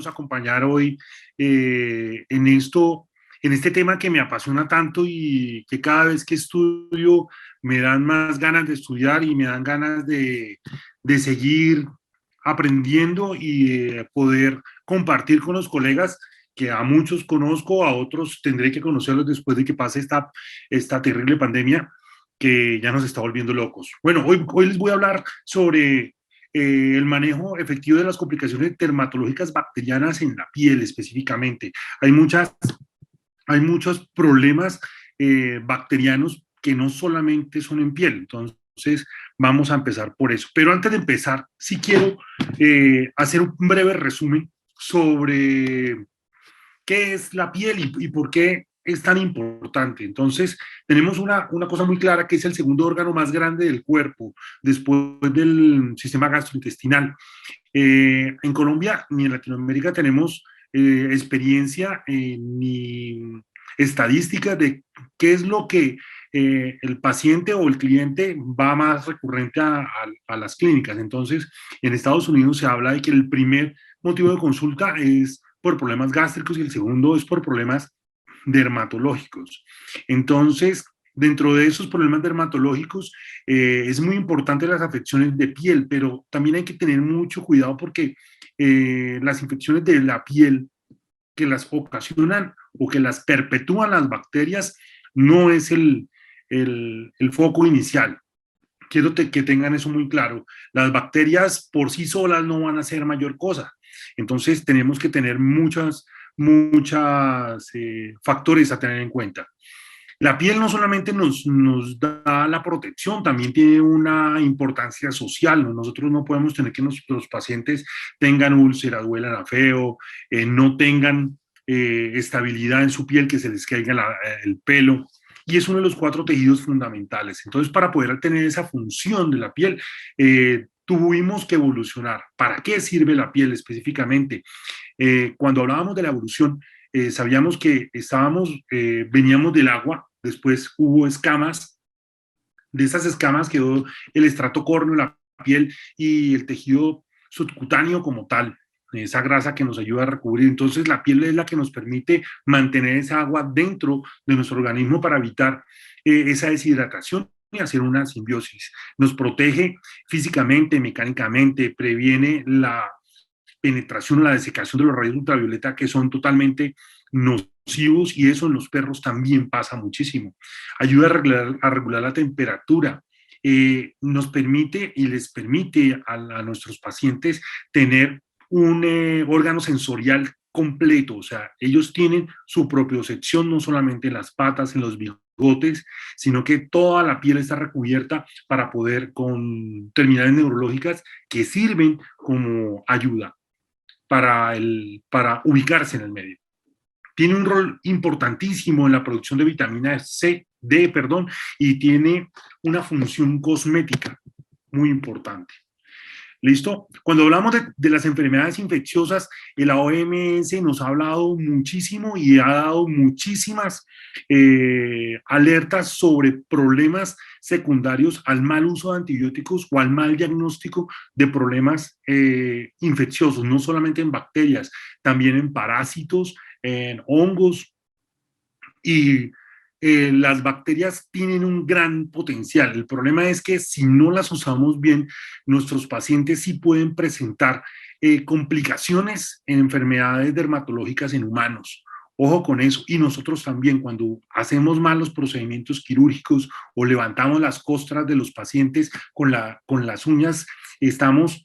podernos acompañar hoy en este tema que me apasiona tanto y que cada vez que estudio me dan más ganas de estudiar y me dan ganas de seguir aprendiendo y poder compartir con los colegas que a muchos conozco, a otros tendré que conocerlos después de que pase esta terrible pandemia que ya nos está volviendo locos. Bueno, hoy les voy a hablar sobre el manejo efectivo de las complicaciones dermatológicas bacterianas en la piel específicamente. Hay, hay muchos problemas bacterianos que no solamente son en piel, entonces vamos a empezar por eso. Pero antes de empezar, sí quiero hacer un breve resumen sobre qué es la piel y por qué es tan importante. Entonces, tenemos una cosa muy clara que es el segundo órgano más grande del cuerpo, después del sistema gastrointestinal. En Colombia ni en Latinoamérica tenemos experiencia ni estadística de qué es lo que el paciente o el cliente va más recurrente a las clínicas. Entonces, en Estados Unidos se habla de que el primer motivo de consulta es por problemas gástricos y el segundo es por problemas dermatológicos. Entonces, dentro de esos problemas dermatológicos, es muy importante las afecciones de piel, pero también hay que tener mucho cuidado porque las infecciones de la piel que las ocasionan o que las perpetúan las bacterias no es el foco inicial. Quiero que tengan eso muy claro. Las bacterias por sí solas no van a hacer mayor cosa. Entonces tenemos que tener muchas factores a tener en cuenta. La piel no solamente nos da la protección, también tiene una importancia social, ¿no? Nosotros no podemos tener que nuestros pacientes tengan úlceras, huelan a feo, no tengan estabilidad en su piel, que se les caiga el pelo. Y es uno de los cuatro tejidos fundamentales. Entonces, para poder tener esa función de la piel, tuvimos que evolucionar. ¿Para qué sirve la piel específicamente? Cuando hablábamos de la evolución, sabíamos que veníamos del agua, después hubo escamas, de esas escamas quedó el estrato córneo, la piel y el tejido subcutáneo como tal, esa grasa que nos ayuda a recubrir. Entonces la piel es la que nos permite mantener esa agua dentro de nuestro organismo para evitar esa deshidratación y hacer una simbiosis. Nos protege físicamente, mecánicamente, previene la penetración o la desecación de los rayos ultravioleta que son totalmente nocivos y eso en los perros también pasa muchísimo. Ayuda a regular la temperatura, nos permite y les permite a nuestros pacientes tener un órgano sensorial completo, o sea, ellos tienen su propiocepción no solamente en las patas, en los bigotes, sino que toda la piel está recubierta para poder con terminales neurológicas que sirven como ayuda para ubicarse en el medio. Tiene un rol importantísimo en la producción de vitamina D, perdón, y tiene una función cosmética muy importante. ¿Listo? Cuando hablamos de las enfermedades infecciosas, el OMS nos ha hablado muchísimo y ha dado muchísimas alertas sobre problemas secundarios al mal uso de antibióticos o al mal diagnóstico de problemas infecciosos, no solamente en bacterias, también en parásitos, en hongos y las bacterias tienen un gran potencial. El problema es que si no las usamos bien, nuestros pacientes sí pueden presentar complicaciones en enfermedades dermatológicas en humanos. Ojo con eso. Y nosotros también, cuando hacemos mal los procedimientos quirúrgicos o levantamos las costras de los pacientes con las uñas, estamos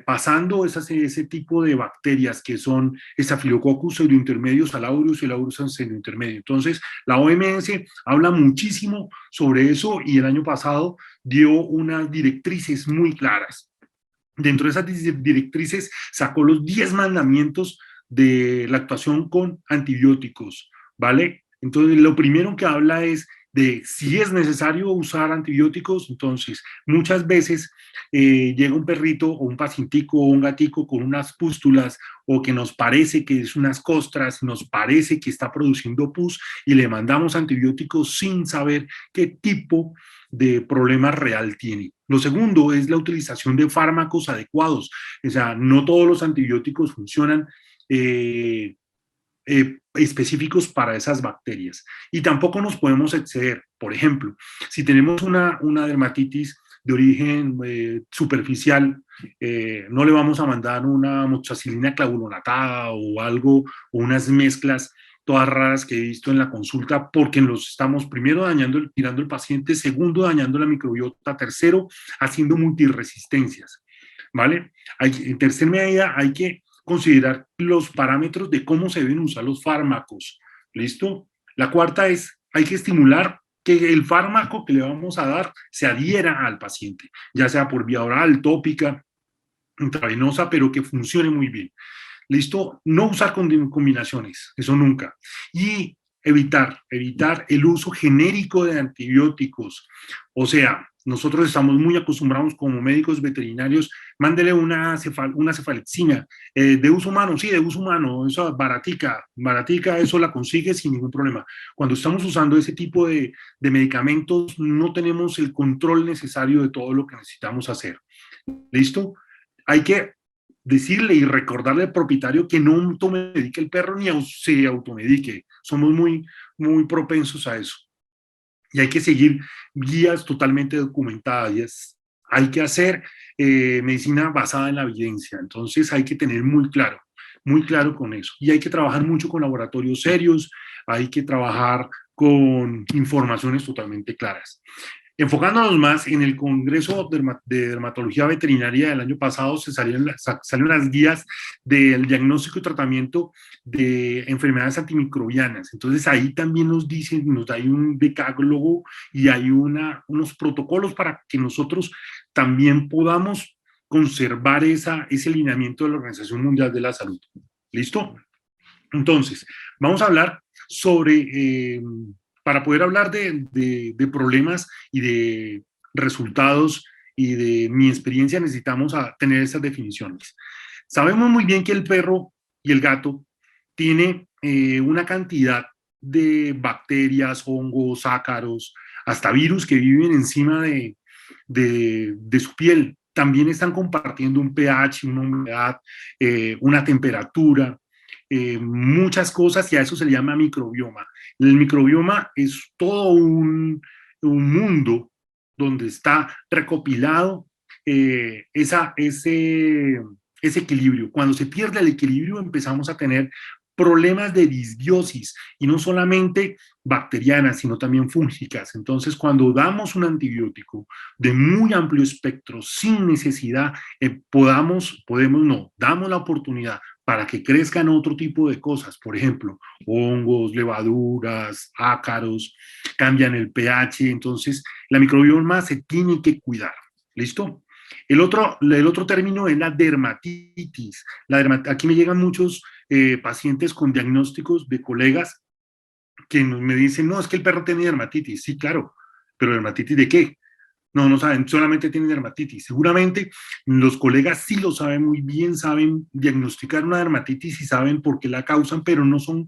pasando ese tipo de bacterias que son Staphylococcus pseudointermedios al aureus y el aureus pseudointermedio. Entonces, la OMS habla muchísimo sobre eso y el año pasado dio unas directrices muy claras. Dentro de esas directrices sacó los 10 mandamientos de la actuación con antibióticos, ¿vale? Entonces, lo primero que habla es de si es necesario usar antibióticos. Entonces, muchas veces llega un perrito o un pacientico o un gatico con unas pústulas o que nos parece que es unas costras, nos parece que está produciendo pus y le mandamos antibióticos sin saber qué tipo de problema real tiene. Lo segundo es la utilización de fármacos adecuados. O sea, no todos los antibióticos funcionan específicos para esas bacterias. Y tampoco nos podemos exceder. Por ejemplo, si tenemos una dermatitis de origen superficial, no le vamos a mandar una moxicilina clavulonatada o algo, o unas mezclas todas raras que he visto en la consulta, porque los estamos primero dañando, tirando el paciente, segundo dañando la microbiota, tercero haciendo multiresistencias, ¿vale? En tercer medida hay que considerar los parámetros de cómo se deben usar los fármacos, ¿listo? La cuarta es, hay que estimular que el fármaco que le vamos a dar se adhiera al paciente, ya sea por vía oral, tópica, intravenosa, pero que funcione muy bien. ¿Listo? No usar combinaciones, eso nunca. Y evitar el uso genérico de antibióticos. O sea, nosotros estamos muy acostumbrados como médicos veterinarios, mándele una cefalexina, de uso humano, sí, de uso humano, eso baratica, eso la consigue sin ningún problema. Cuando estamos usando ese tipo de medicamentos, no tenemos el control necesario de todo lo que necesitamos hacer. ¿Listo? Hay que decirle y recordarle al propietario que no automedique el perro ni se automedique. Somos muy propensos a eso. Y hay que seguir guías totalmente documentadas. Hay que hacer medicina basada en la evidencia. Entonces hay que tener muy claro con eso. Y hay que trabajar mucho con laboratorios serios, hay que trabajar con informaciones totalmente claras. Enfocándonos más en el Congreso de Dermatología Veterinaria del año pasado, salieron las guías del diagnóstico y tratamiento de enfermedades antimicrobianas. Entonces ahí también nos dicen, nos da un decálogo y hay unos protocolos para que nosotros también podamos conservar ese lineamiento de la Organización Mundial de la Salud. ¿Listo? Entonces, vamos a hablar sobre para poder hablar de problemas y de resultados y de mi experiencia, necesitamos tener esas definiciones. Sabemos muy bien que el perro y el gato tiene una cantidad de bacterias, hongos, ácaros, hasta virus que viven encima de su piel. También están compartiendo un pH, una humedad, una temperatura, muchas cosas, y a eso se le llama microbioma. El microbioma es todo un mundo donde está recopilado ese equilibrio. Cuando se pierde el equilibrio empezamos a tener problemas de disbiosis, y no solamente bacterianas, sino también fúngicas. Entonces, cuando damos un antibiótico de muy amplio espectro, sin necesidad, damos la oportunidad para que crezcan otro tipo de cosas, por ejemplo, hongos, levaduras, ácaros, cambian el pH, entonces la microbioma se tiene que cuidar, ¿listo? El otro término es la dermatitis. Aquí me llegan muchos pacientes con diagnósticos de colegas que me dicen, no, es que el perro tiene dermatitis. Sí, claro, pero ¿dermatitis de qué? No saben, solamente tienen dermatitis. Seguramente los colegas sí lo saben muy bien, saben diagnosticar una dermatitis y saben por qué la causan, pero no se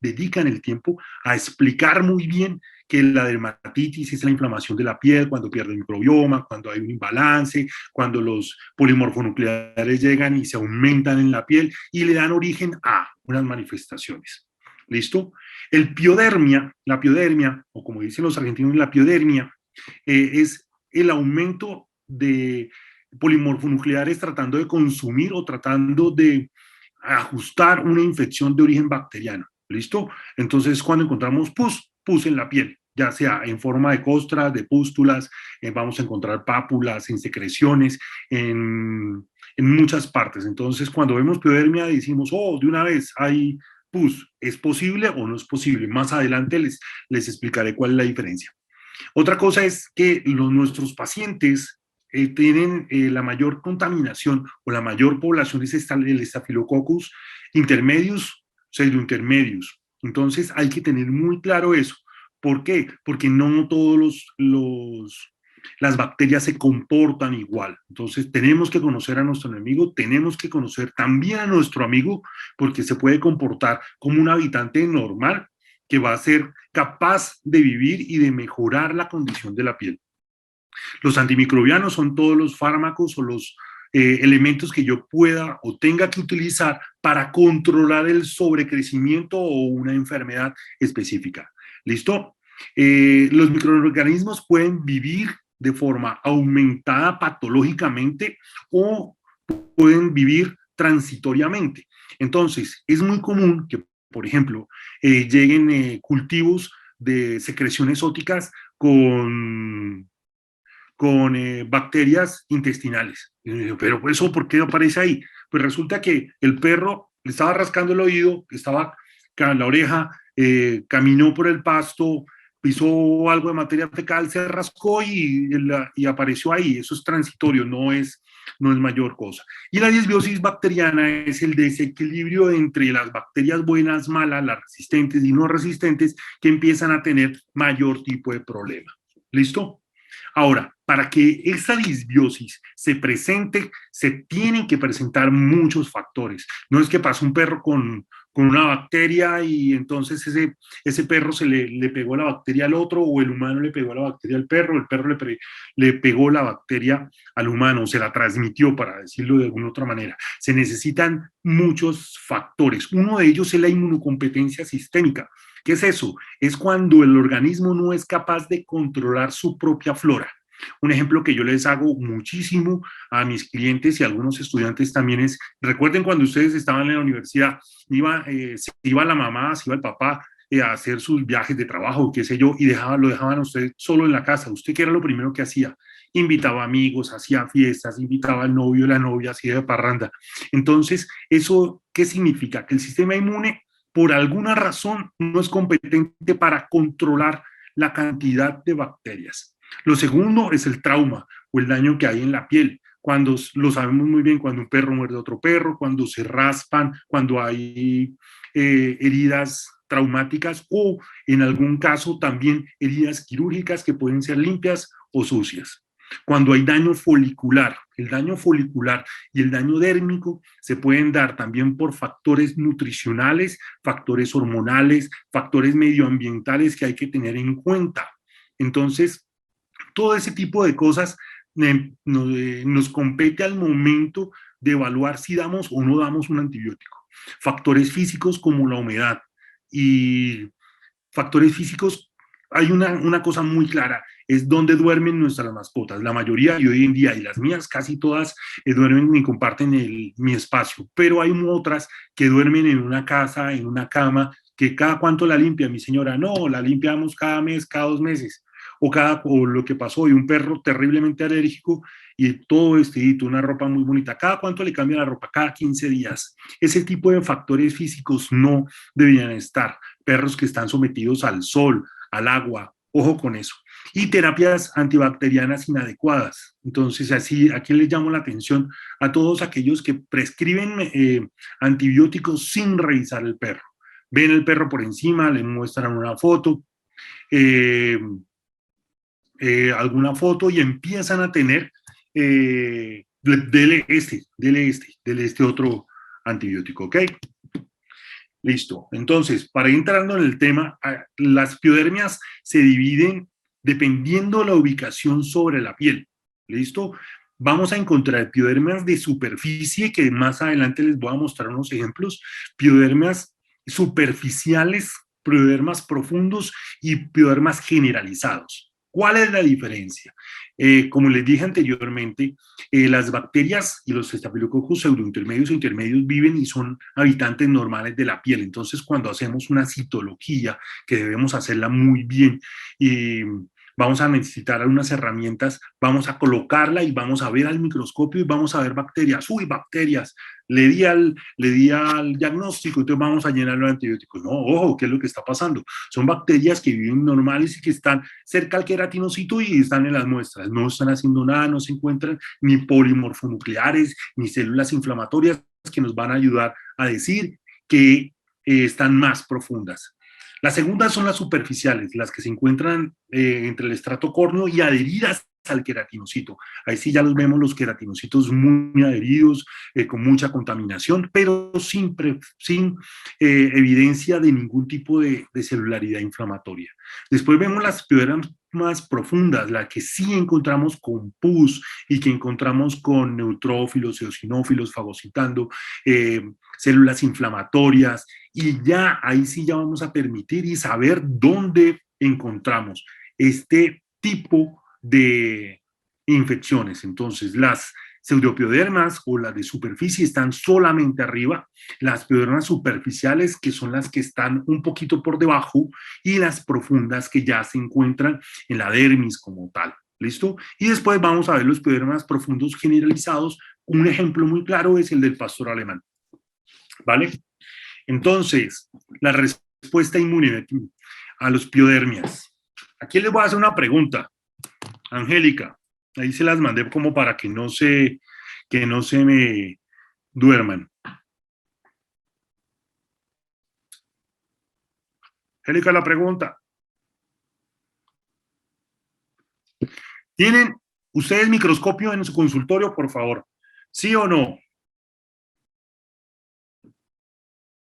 dedican el tiempo a explicar muy bien que la dermatitis es la inflamación de la piel cuando pierde el microbioma, cuando hay un imbalance, cuando los polimorfonucleares llegan y se aumentan en la piel y le dan origen a unas manifestaciones. ¿Listo? La piodermia, o como dicen los argentinos, la piodermia, es el aumento de polimorfonucleares tratando de consumir o tratando de ajustar una infección de origen bacteriano. ¿Listo? Entonces, cuando encontramos pus en la piel, ya sea en forma de costras, de pústulas, vamos a encontrar pápulas, en secreciones, en muchas partes. Entonces, cuando vemos piodermia, decimos, oh, de una vez hay pus. ¿Es posible o no es posible? Más adelante les explicaré cuál es la diferencia. Otra cosa es que nuestros pacientes tienen la mayor contaminación o la mayor población es el Staphylococcus intermedius, pseudointermedius. Entonces hay que tener muy claro eso. ¿Por qué? Porque no todos las bacterias se comportan igual. Entonces tenemos que conocer a nuestro enemigo, tenemos que conocer también a nuestro amigo, porque se puede comportar como un habitante normal que va a ser capaz de vivir y de mejorar la condición de la piel. Los antimicrobianos son todos los fármacos o elementos que yo pueda o tenga que utilizar para controlar el sobrecrecimiento o una enfermedad específica. ¿Listo? Los microorganismos pueden vivir de forma aumentada patológicamente o pueden vivir transitoriamente. Entonces, es muy común que, por ejemplo, lleguen cultivos de secreciones óticas con bacterias intestinales. Pero eso, ¿por qué aparece ahí? Pues resulta que el perro le estaba rascando el oído, estaba en la oreja, caminó por el pasto, pisó algo de materia fecal, se rascó y apareció ahí. Eso es transitorio, no es mayor cosa. Y la disbiosis bacteriana es el desequilibrio entre las bacterias buenas, malas, las resistentes y no resistentes, que empiezan a tener mayor tipo de problema. ¿Listo? Ahora, para que esta disbiosis se presente, se tienen que presentar muchos factores. No es que pasó un perro con una bacteria y entonces ese perro le pegó la bacteria al otro, o el humano le pegó la bacteria al perro, el perro le pegó la bacteria al humano, se la transmitió, para decirlo de alguna otra manera. Se necesitan muchos factores. Uno de ellos es la inmunocompetencia sistémica. ¿Qué es eso? Es cuando el organismo no es capaz de controlar su propia flora. Un ejemplo que yo les hago muchísimo a mis clientes y a algunos estudiantes también es, recuerden cuando ustedes estaban en la universidad, se iba la mamá, se iba el papá a hacer sus viajes de trabajo, qué sé yo, y lo dejaban a usted solo en la casa. ¿Usted qué era lo primero que hacía? Invitaba amigos, hacía fiestas, invitaba al novio, la novia, hacía de parranda. Entonces, ¿eso qué significa? Que el sistema inmune, por alguna razón, no es competente para controlar la cantidad de bacterias. Lo segundo es el trauma o el daño que hay en la piel. Cuando lo sabemos muy bien, cuando un perro muerde a otro perro, cuando se raspan, cuando hay heridas traumáticas, o en algún caso también heridas quirúrgicas que pueden ser limpias o sucias. Cuando hay daño folicular, el daño folicular y el daño dérmico se pueden dar también por factores nutricionales, factores hormonales, factores medioambientales que hay que tener en cuenta. Entonces, todo ese tipo de cosas nos compete al momento de evaluar si damos o no damos un antibiótico. Factores físicos como la humedad y factores físicos, hay una cosa muy clara, es dónde duermen nuestras mascotas. La mayoría, y hoy en día, y las mías casi todas, duermen y comparten mi espacio, pero hay otras que duermen en una casa, en una cama, que cada cuánto la limpia mi señora. No, la limpiamos cada mes, cada 2 meses. O lo que pasó, y un perro terriblemente alérgico y todo vestidito, una ropa muy bonita. ¿Cada cuánto le cambia la ropa? Cada 15 días. Ese tipo de factores físicos no deberían estar. Perros que están sometidos al sol, al agua, ojo con eso. Y terapias antibacterianas inadecuadas. Entonces, así, aquí les llamo la atención a todos aquellos que prescriben antibióticos sin revisar el perro. Ven el perro por encima, le muestran una foto, alguna foto, y empiezan a tener, dele este otro antibiótico, ¿ok? Listo. Entonces, para ir entrando en el tema, las piodermias se dividen dependiendo de la ubicación sobre la piel. ¿Listo? Vamos a encontrar piodermias de superficie, que más adelante les voy a mostrar unos ejemplos, piodermias superficiales, piodermas profundos y piodermas generalizados. ¿Cuál es la diferencia? Como les dije anteriormente, las bacterias y los Staphylococcus pseudointermedios e intermedios viven y son habitantes normales de la piel. Entonces, cuando hacemos una citología, que debemos hacerla muy bien, y vamos a necesitar unas herramientas, vamos a colocarla y vamos a ver al microscopio y vamos a ver bacterias. ¡Uy, bacterias! Le di al diagnóstico, entonces vamos a llenarlo de antibióticos. No, ojo, ¿qué es lo que está pasando? Son bacterias que viven normales y que están cerca al queratinocito y están en las muestras. No están haciendo nada, no se encuentran ni polimorfonucleares, ni células inflamatorias que nos van a ayudar a decir que están más profundas. Las segundas son las superficiales, las que se encuentran entre el estrato córneo y adheridas al queratinocito. Ahí sí ya los vemos los queratinocitos muy adheridos, con mucha contaminación, pero sin evidencia de ningún tipo de celularidad inflamatoria. Después vemos las piedras más profundas, la que sí encontramos con pus y que encontramos con neutrófilos, eosinófilos fagocitando, células inflamatorias, y ya ahí sí ya vamos a permitir y saber dónde encontramos este tipo de infecciones. Entonces, las pseudopiodermas o las de superficie están solamente arriba, las piodermas superficiales, que son las que están un poquito por debajo, y las profundas, que ya se encuentran en la dermis como tal. ¿Listo? Y después vamos a ver los piodermas profundos generalizados. Un ejemplo muy claro es el del pastor alemán. ¿Vale? Entonces, la respuesta inmune a los piodermias. Aquí les voy a hacer una pregunta, Angélica. Ahí se las mandé como para que no se me duerman. Angélica, la pregunta. ¿Tienen ustedes microscopio en su consultorio, por favor? ¿Sí o no?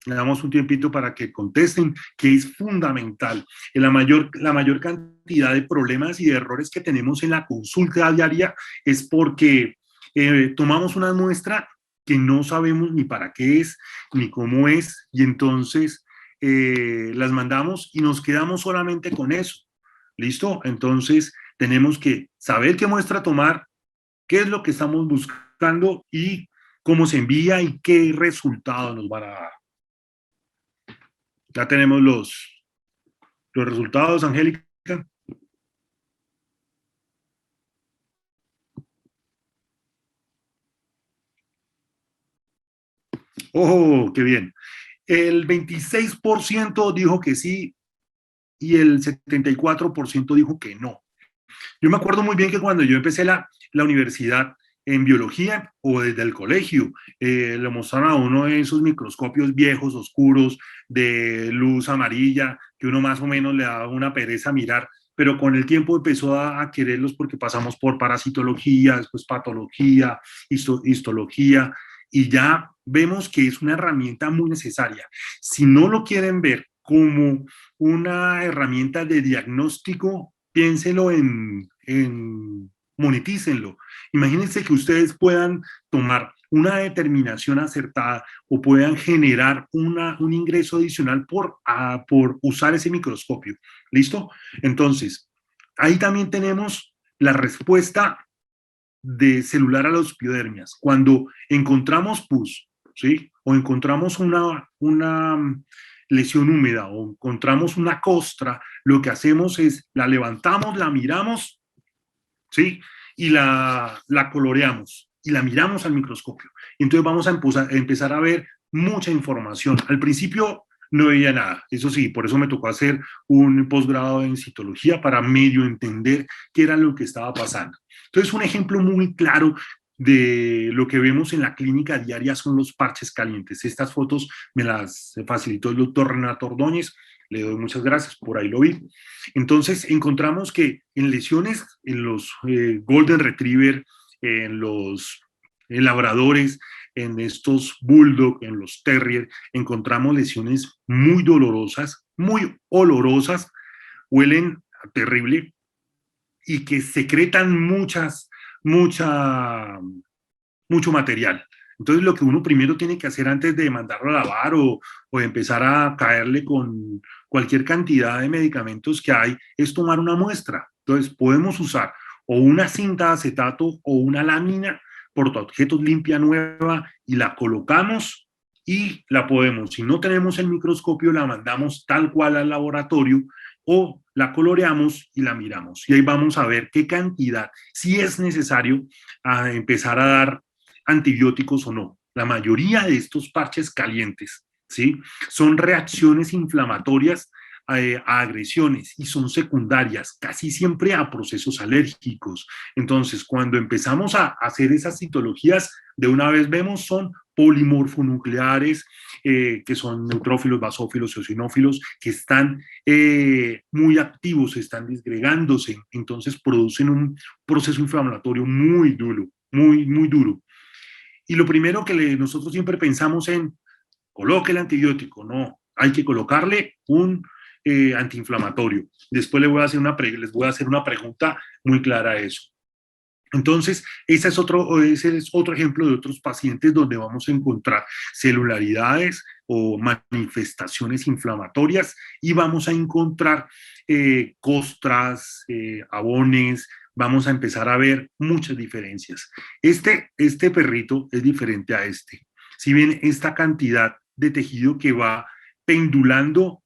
Le damos un tiempito para que contesten, que es fundamental. La mayor cantidad de problemas y de errores que tenemos en la consulta diaria es porque tomamos una muestra que no sabemos ni para qué es, ni cómo es, y entonces las mandamos y nos quedamos solamente con eso. ¿Listo? Entonces tenemos que saber qué muestra tomar, qué es lo que estamos buscando y cómo se envía y qué resultados nos van a dar. Ya tenemos los resultados, Angélica. ¡Oh, qué bien! El 26% dijo que sí y el 74% dijo que no. Yo me acuerdo muy bien que cuando yo empecé la universidad en biología o desde el colegio, le mostraron a uno esos microscopios viejos, oscuros, de luz amarilla, que uno más o menos le daba una pereza mirar, pero con el tiempo empezó a quererlos porque pasamos por parasitología, después patología, histología, y ya vemos que es una herramienta muy necesaria. Si no lo quieren ver como una herramienta de diagnóstico, piénselo monetícenlo. Imagínense que ustedes puedan tomar una determinación acertada o puedan generar un ingreso adicional por usar ese microscopio. ¿Listo? Entonces, ahí también tenemos la respuesta de celular a las piodermias. Cuando encontramos pus, ¿sí? O encontramos una lesión húmeda o encontramos una costra, lo que hacemos es la levantamos, la miramos, ¿sí? Y la coloreamos y la miramos al microscopio. Entonces vamos a empezar a ver mucha información. Al principio no veía nada, eso sí, por eso me tocó hacer un posgrado en citología para medio entender qué era lo que estaba pasando. Entonces, un ejemplo muy claro de lo que vemos en la clínica diaria son los parches calientes. Estas fotos me las facilitó el doctor Renato Ordóñez, le doy muchas gracias, por ahí lo vi. Entonces, encontramos que en lesiones, en los Golden Retriever, en los labradores, en estos Bulldog, en los Terrier, encontramos lesiones muy dolorosas, muy olorosas, huelen terrible y que secretan mucho material. Entonces, lo que uno primero tiene que hacer antes de mandarlo a lavar o de empezar a caerle con cualquier cantidad de medicamentos que hay es tomar una muestra. Entonces, podemos usar o una cinta de acetato o una lámina portaobjetos limpia nueva y la colocamos y la podemos, si no tenemos el microscopio, la mandamos tal cual al laboratorio o la coloreamos y la miramos. Y ahí vamos a ver qué cantidad, si es necesario, a empezar a dar antibióticos o no. La mayoría de estos parches calientes, ¿sí? Son reacciones inflamatorias a agresiones y son secundarias, casi siempre a procesos alérgicos. Entonces, cuando empezamos a hacer esas citologías, de una vez vemos son polimorfonucleares, que son neutrófilos, basófilos, eosinófilos, que están muy activos, están disgregándose, entonces producen un proceso inflamatorio muy duro, muy duro. Y lo primero que nosotros siempre pensamos en, coloque el antibiótico, no, hay que colocarle un antiinflamatorio. Después les voy a hacer una pregunta muy clara a eso. Entonces, ese es otro ejemplo de otros pacientes donde vamos a encontrar celularidades o manifestaciones inflamatorias y vamos a encontrar costras, abones, vamos a empezar a ver muchas diferencias. Este perrito es diferente a este. Si bien esta cantidad de tejido que va pendulando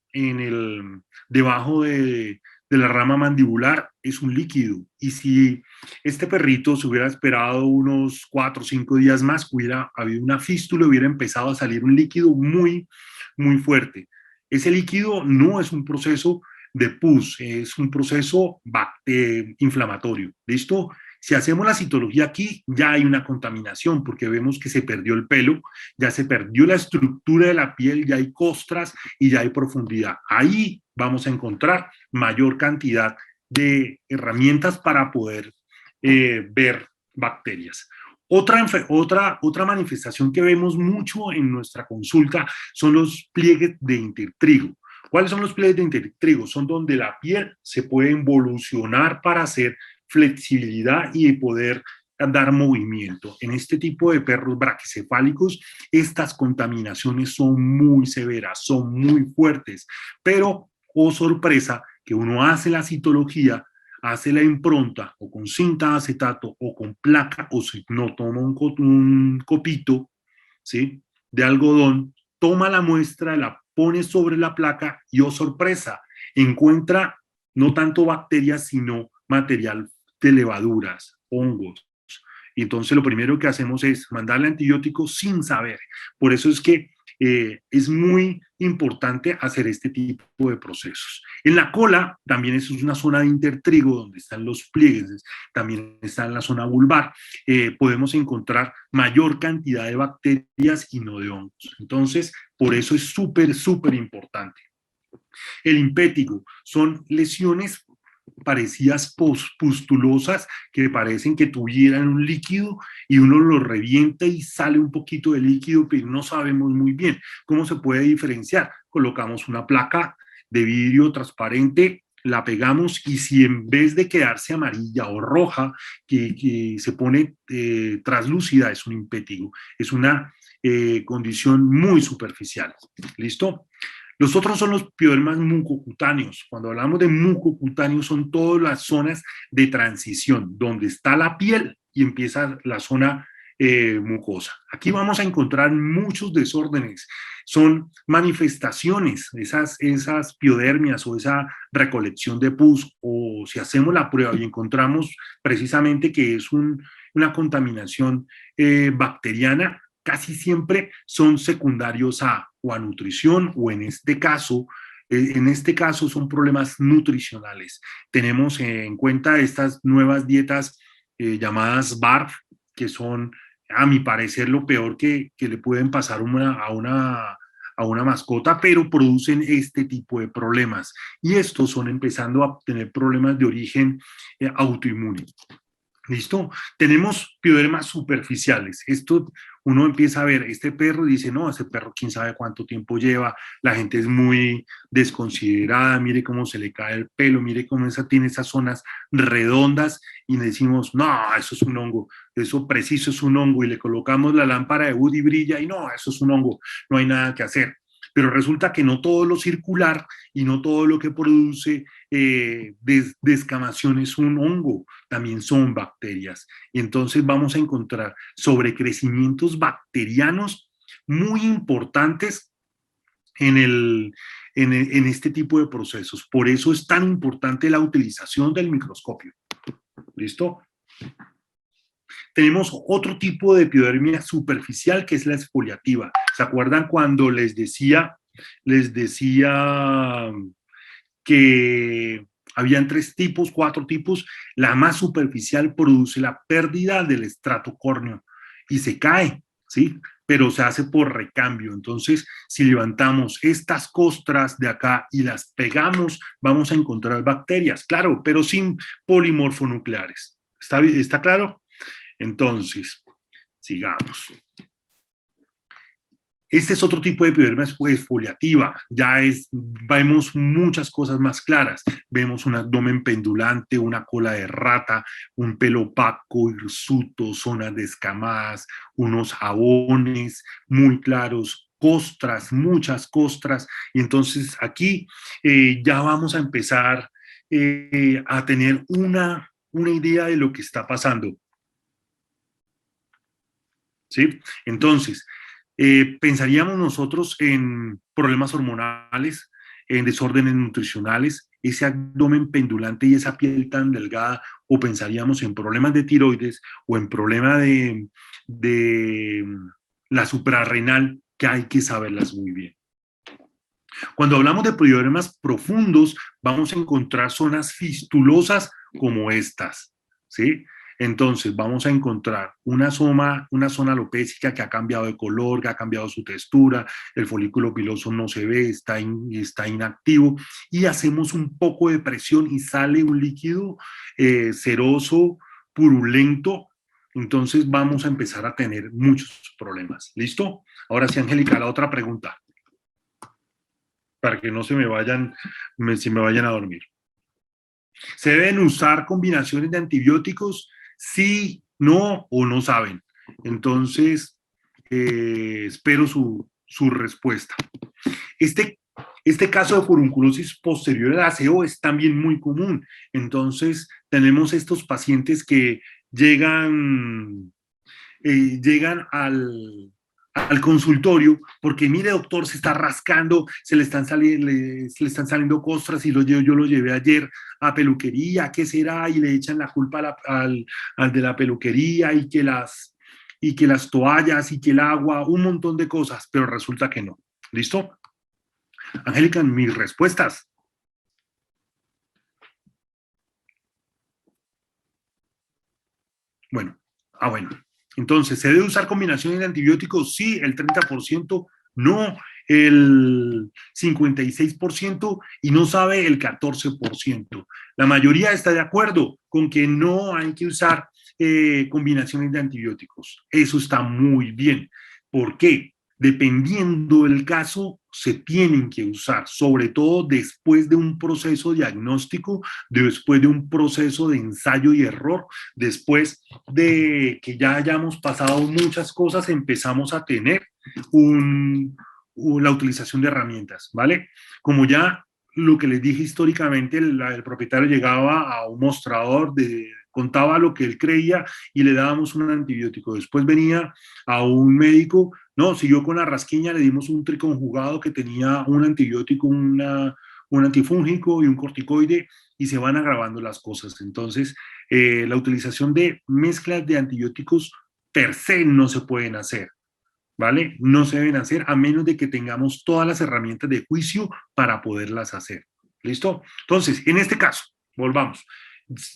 debajo de la rama mandibular es un líquido. Y si este perrito se hubiera esperado unos 4 o 5 días más, hubiera habido una fístula, hubiera empezado a salir un líquido muy fuerte. Ese líquido no es un proceso de pus, es un proceso inflamatorio. ¿Listo? Si hacemos la citología aquí, ya hay una contaminación porque vemos que se perdió el pelo, ya se perdió la estructura de la piel, ya hay costras y ya hay profundidad. Ahí vamos a encontrar mayor cantidad de herramientas para poder ver bacterias. Otra manifestación que vemos mucho en nuestra consulta son los pliegues de intertrigo. ¿Cuáles son los pliegues de intertrigo? Son donde la piel se puede involucionar para hacer flexibilidad y poder dar movimiento. En este tipo de perros braquicefálicos, estas contaminaciones son muy severas, son muy fuertes, pero, oh sorpresa, que uno hace la citología, hace la impronta o con cinta de acetato o con placa o si no toma un copito, ¿sí?, de algodón, toma la muestra, la pone sobre la placa y, oh sorpresa, encuentra no tanto bacterias, sino material de levaduras, hongos. Y entonces lo primero que hacemos es mandarle antibióticos sin saber. Por eso es que es muy importante hacer este tipo de procesos. En la cola también es una zona de intertrigo donde están los pliegues, también está en la zona vulvar, podemos encontrar mayor cantidad de bacterias y no de hongos. Entonces, por eso es súper importante. El impétigo son lesiones parecidas pustulosas que parecen que tuvieran un líquido y uno lo revienta y sale un poquito de líquido, pero no sabemos muy bien cómo se puede diferenciar. Colocamos una placa de vidrio transparente, la pegamos y si en vez de quedarse amarilla o roja, que se pone traslúcida, es un impétigo, es una condición muy superficial. ¿Listo? Los otros son los piodermas mucocutáneos. Cuando hablamos de mucocutáneos son todas las zonas de transición, donde está la piel y empieza la zona mucosa. Aquí vamos a encontrar muchos desórdenes. Son manifestaciones, esas piodermias o esa recolección de pus, o si hacemos la prueba y encontramos precisamente que es una contaminación bacteriana, casi siempre son secundarios o a nutrición o en este caso son problemas nutricionales. Tenemos en cuenta estas nuevas dietas llamadas BARF, que son, a mi parecer, lo peor que le pueden pasar a una mascota, pero producen este tipo de problemas. Y estos son empezando a tener problemas de origen autoinmune. ¿Listo? Tenemos piodermas superficiales. Esto uno empieza a ver, este perro dice, no, ese perro quién sabe cuánto tiempo lleva, la gente es muy desconsiderada, mire cómo se le cae el pelo, mire cómo tiene esas zonas redondas y le decimos, no, eso es un hongo, eso preciso es un hongo y le colocamos la lámpara de Wood y brilla y no, eso es un hongo, no hay nada que hacer. Pero resulta que no todo lo circular y no todo lo que produce descamación es un hongo, también son bacterias. Y entonces vamos a encontrar sobrecrecimientos bacterianos muy importantes en este tipo de procesos. Por eso es tan importante la utilización del microscopio. ¿Listo? Tenemos otro tipo de epidermia superficial que es la exfoliativa. ¿Se acuerdan cuando les decía que habían 3 tipos, 4 tipos. La más superficial produce la pérdida del estrato córneo y se cae, ¿sí? Pero se hace por recambio. Entonces, si levantamos estas costras de acá y las pegamos, vamos a encontrar bacterias, claro, pero sin polimorfonucleares. ¿Está claro? Entonces, sigamos. Este es otro tipo de epidermis exfoliativa, vemos muchas cosas más claras, vemos un abdomen pendulante, una cola de rata, un pelo opaco, hirsuto, zonas descamadas, unos jabones muy claros, costras, muchas costras, y entonces aquí ya vamos a empezar a tener una idea de lo que está pasando, ¿sí? Entonces, pensaríamos nosotros en problemas hormonales, en desórdenes nutricionales, ese abdomen pendulante y esa piel tan delgada, o pensaríamos en problemas de tiroides o en problemas de la suprarrenal, que hay que saberlas muy bien. Cuando hablamos de problemas profundos, vamos a encontrar zonas fistulosas como estas, ¿sí? Entonces vamos a encontrar una zona alopécica que ha cambiado de color, que ha cambiado su textura, el folículo piloso no se ve, está inactivo, y hacemos un poco de presión y sale un líquido ceroso, purulento. Entonces vamos a empezar a tener muchos problemas. ¿Listo? Ahora sí, Angélica, la otra pregunta, para que no se me vayan a dormir. ¿Se deben usar combinaciones de antibióticos? Sí, no o no saben. Entonces, espero su respuesta. Este caso de furunculosis posterior al aseo es también muy común. Entonces, tenemos estos pacientes que llegan al consultorio porque mire doctor, se está rascando, se le están saliendo costras y yo lo llevé ayer a peluquería, ¿qué será? Y le echan la culpa al de la peluquería y que las toallas y que el agua, un montón de cosas, pero resulta que no. ¿Listo? Angélica, mis respuestas. Bueno, bueno. Entonces, ¿se debe usar combinaciones de antibióticos? Sí, el 30%, no el 56% y no sabe el 14%. La mayoría está de acuerdo con que no hay que usar combinaciones de antibióticos. Eso está muy bien. ¿Por qué? Dependiendo del caso, se tienen que usar, sobre todo después de un proceso diagnóstico, después de un proceso de ensayo y error, después de que ya hayamos pasado muchas cosas, empezamos a tener la utilización de herramientas, ¿vale? Como ya lo que les dije históricamente, el propietario llegaba a un mostrador, contaba lo que él creía y le dábamos un antibiótico. Después venía a un médico, no, siguió con la rasquiña, le dimos un triconjugado que tenía un antibiótico, un antifúngico y un corticoide, y se van agravando las cosas. Entonces, la utilización de mezclas de antibióticos per se no se pueden hacer, ¿vale? No se deben hacer a menos de que tengamos todas las herramientas de juicio para poderlas hacer. ¿Listo? Entonces, en este caso, volvamos.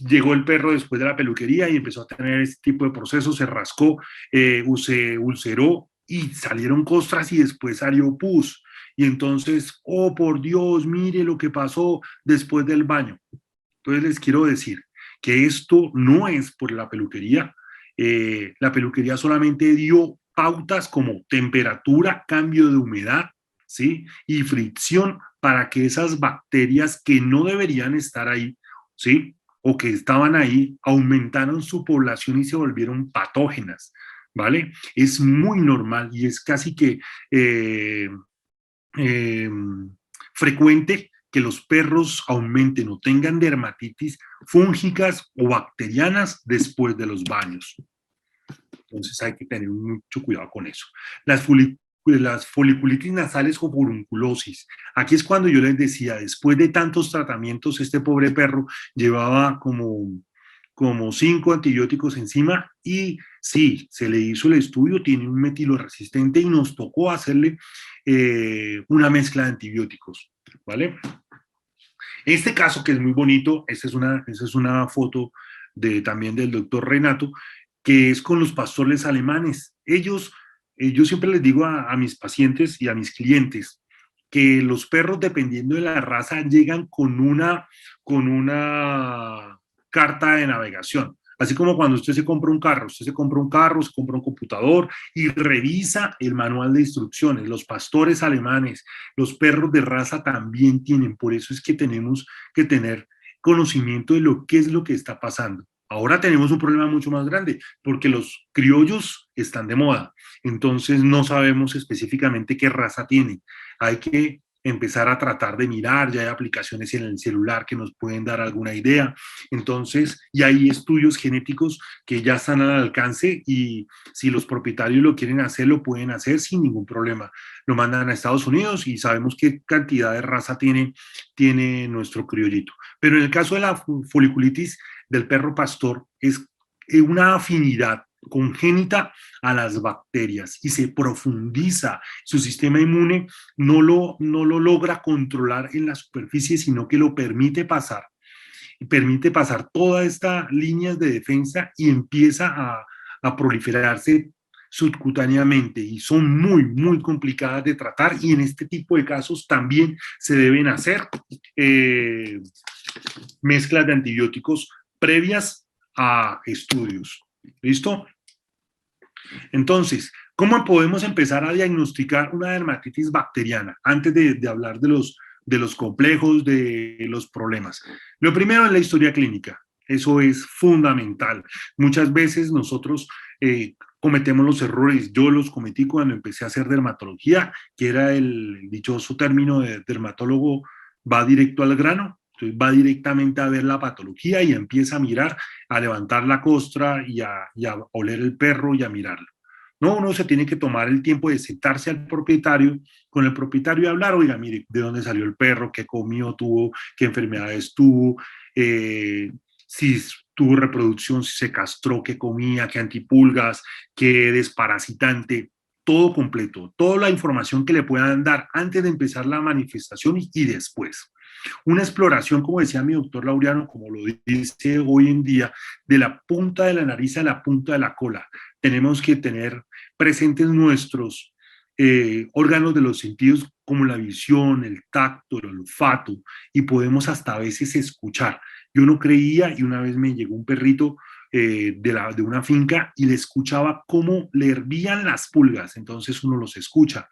Llegó el perro después de la peluquería y empezó a tener este tipo de procesos, se rascó, se ulceró y salieron costras y después salió pus. Y entonces, oh por Dios, mire lo que pasó después del baño. Entonces les quiero decir que esto no es por la peluquería solamente dio pautas como temperatura, cambio de humedad, ¿sí? Y fricción para que esas bacterias que no deberían estar ahí, ¿sí? O que estaban ahí, aumentaron su población y se volvieron patógenas, ¿vale? Es muy normal y es casi que eh, frecuente que los perros aumenten o tengan dermatitis fúngicas o bacterianas después de los baños. Entonces hay que tener mucho cuidado con eso. Las foliculitis nasales o furunculosis. Aquí es cuando yo les decía, después de tantos tratamientos, este pobre perro llevaba como 5 antibióticos encima y sí, se le hizo el estudio, tiene un metiloresistente y nos tocó hacerle una mezcla de antibióticos, ¿vale? Este caso que es muy bonito, esta es una foto también del doctor Renato, que es con los pastores alemanes. Yo siempre les digo a mis pacientes y a mis clientes que los perros, dependiendo de la raza, llegan con una carta de navegación. Así como cuando usted se compra un carro, usted se compra un carro, se compra un computador y revisa el manual de instrucciones. Los pastores alemanes, los perros de raza también tienen. Por eso es que tenemos que tener conocimiento de lo que es lo que está pasando. Ahora tenemos un problema mucho más grande porque los criollos están de moda. Entonces no sabemos específicamente qué raza tienen. Hay que empezar a tratar de mirar, ya hay aplicaciones en el celular que nos pueden dar alguna idea. Entonces, y hay estudios genéticos que ya están al alcance y si los propietarios lo quieren hacer, lo pueden hacer sin ningún problema. Lo mandan a Estados Unidos y sabemos qué cantidad de raza tiene nuestro criollito. Pero en el caso de la foliculitis del perro pastor, es una afinidad congénita a las bacterias y se profundiza. Su sistema inmune no lo logra controlar en la superficie, sino que lo permite pasar. Y permite pasar todas estas líneas de defensa y empieza a proliferarse subcutáneamente y son muy complicadas de tratar y en este tipo de casos también se deben hacer eh, mezclas de antibióticos previas a estudios. ¿Listo? Entonces, ¿cómo podemos empezar a diagnosticar una dermatitis bacteriana antes de hablar de los complejos, de los problemas? Lo primero es la historia clínica. Eso es fundamental. Muchas veces nosotros cometemos los errores. Yo los cometí cuando empecé a hacer dermatología, que era el dichoso término de dermatólogo va directo al grano. Entonces va directamente a ver la patología y empieza a mirar, a levantar la costra y a oler el perro y a mirarlo. No, uno se tiene que tomar el tiempo de sentarse al propietario, con el propietario y hablar, oiga, mire, de dónde salió el perro, qué comió, tuvo, qué enfermedades tuvo, si tuvo reproducción, si se castró, qué comía, qué antipulgas, qué desparasitante, todo completo, toda la información que le puedan dar antes de empezar la manifestación y después. Una exploración, como decía mi doctor Laureano, como lo dice hoy en día, de la punta de la nariz a la punta de la cola. Tenemos que tener presentes nuestros órganos de los sentidos como la visión, el tacto, el olfato, y podemos hasta a veces escuchar. Yo no creía y una vez me llegó un perrito de una finca y le escuchaba cómo le hervían las pulgas, entonces uno los escucha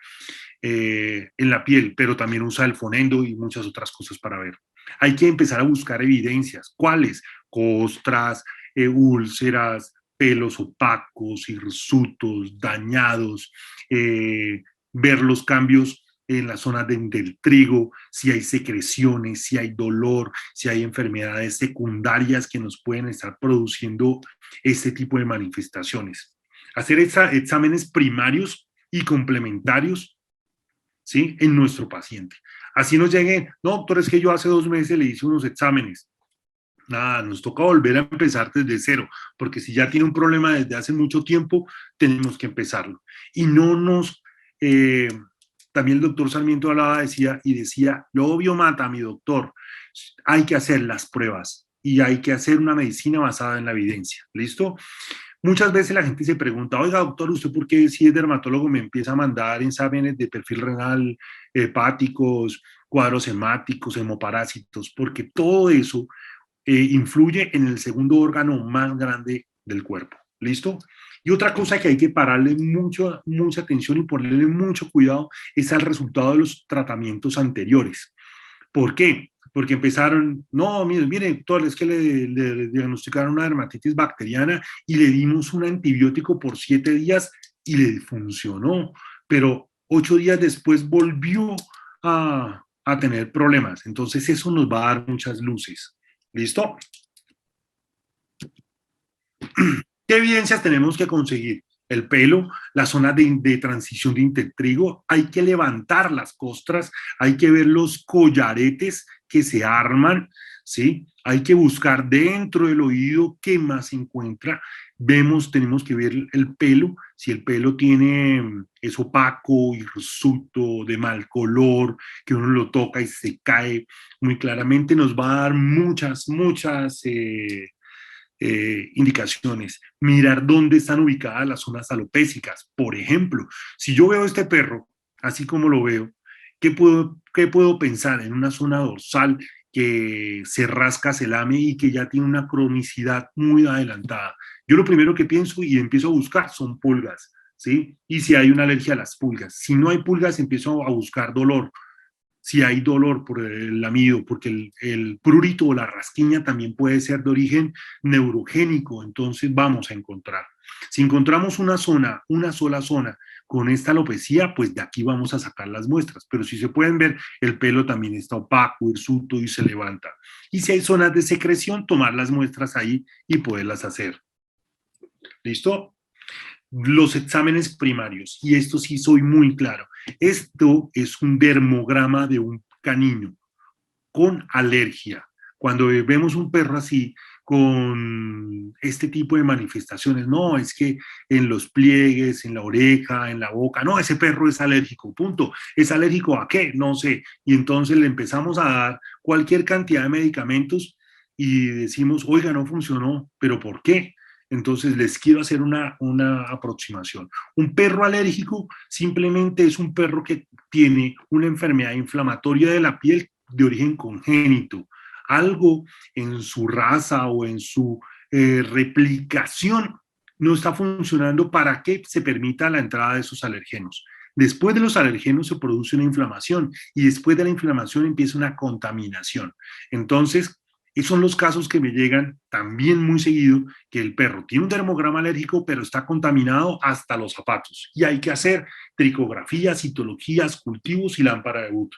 en la piel, pero también usa el fonendo y muchas otras cosas para ver. Hay que empezar a buscar evidencias. ¿Cuáles? Costras, úlceras, pelos opacos, hirsutos, dañados, ver los cambios en la zona del trigo, si hay secreciones, si hay dolor, si hay enfermedades secundarias que nos pueden estar produciendo este tipo de manifestaciones. Hacer exámenes primarios y complementarios, ¿sí? En nuestro paciente. Así nos lleguen, no, doctor, es que yo hace 2 meses le hice unos exámenes. Nada, nos toca volver a empezar desde cero, porque si ya tiene un problema desde hace mucho tiempo, tenemos que empezarlo. Y no nos, eh, también el doctor Sarmiento hablaba, decía, lo obvio mata, mi doctor, hay que hacer las pruebas y hay que hacer una medicina basada en la evidencia, ¿listo? Muchas veces la gente se pregunta, oiga, doctor, ¿usted por qué si es dermatólogo me empieza a mandar exámenes de perfil renal, hepáticos, cuadros hemáticos, hemoparásitos? Porque todo eso influye en el segundo órgano más grande del cuerpo. ¿Listo? Y otra cosa que hay que pararle mucha atención y ponerle mucho cuidado es al resultado de los tratamientos anteriores. ¿Por qué? Porque empezaron, no, mire, doctor, es que le diagnosticaron una dermatitis bacteriana y le dimos un antibiótico por 7 días y le funcionó, pero 8 días después volvió a tener problemas. Entonces eso nos va a dar muchas luces. ¿Listo? ¿Qué evidencias tenemos que conseguir? El pelo, la zona de transición de intertrigo, hay que levantar las costras, hay que ver los collaretes que se arman, ¿sí? Hay que buscar dentro del oído qué más se encuentra. Tenemos que ver el pelo, si el pelo tiene es opaco, hirsuto, de mal color, que uno lo toca y se cae muy claramente, nos va a dar muchas indicaciones. Mirar dónde están ubicadas las zonas alopécicas. Por ejemplo, si yo veo este perro, así como lo veo, qué puedo pensar en una zona dorsal que se rasca, se lame y que ya tiene una cronicidad muy adelantada? Yo lo primero que pienso y empiezo a buscar son pulgas, ¿sí? Y si hay una alergia a las pulgas. Si no hay pulgas, empiezo a buscar dolor, si hay dolor por el lamido, porque el prurito o la rasquiña también puede ser de origen neurogénico, entonces vamos a encontrar. Si encontramos una zona, una sola zona con esta alopecia, pues de aquí vamos a sacar las muestras, pero si se pueden ver, el pelo también está opaco, hirsuto y se levanta. Y si hay zonas de secreción, tomar las muestras ahí y poderlas hacer. ¿Listo? Los exámenes primarios, y esto sí soy muy claro, esto es un dermograma de un canino con alergia. Cuando vemos un perro así, con este tipo de manifestaciones, no, es que en los pliegues, en la oreja, en la boca, no, ese perro es alérgico, punto. ¿Es alérgico a qué? No sé. Y entonces le empezamos a dar cualquier cantidad de medicamentos y decimos, oiga, no funcionó, pero ¿por qué? Entonces les quiero hacer una aproximación. Un perro alérgico simplemente es un perro que tiene una enfermedad inflamatoria de la piel de origen congénito, algo en su raza o en su replicación no está funcionando para que se permita la entrada de esos alergenos. Después de los alergenos se produce una inflamación y después de la inflamación empieza una contaminación. Entonces, esos son los casos que me llegan también muy seguido, que el perro tiene un dermograma alérgico, pero está contaminado hasta los zapatos. Y hay que hacer tricografías, citologías, cultivos y lámpara de Wood.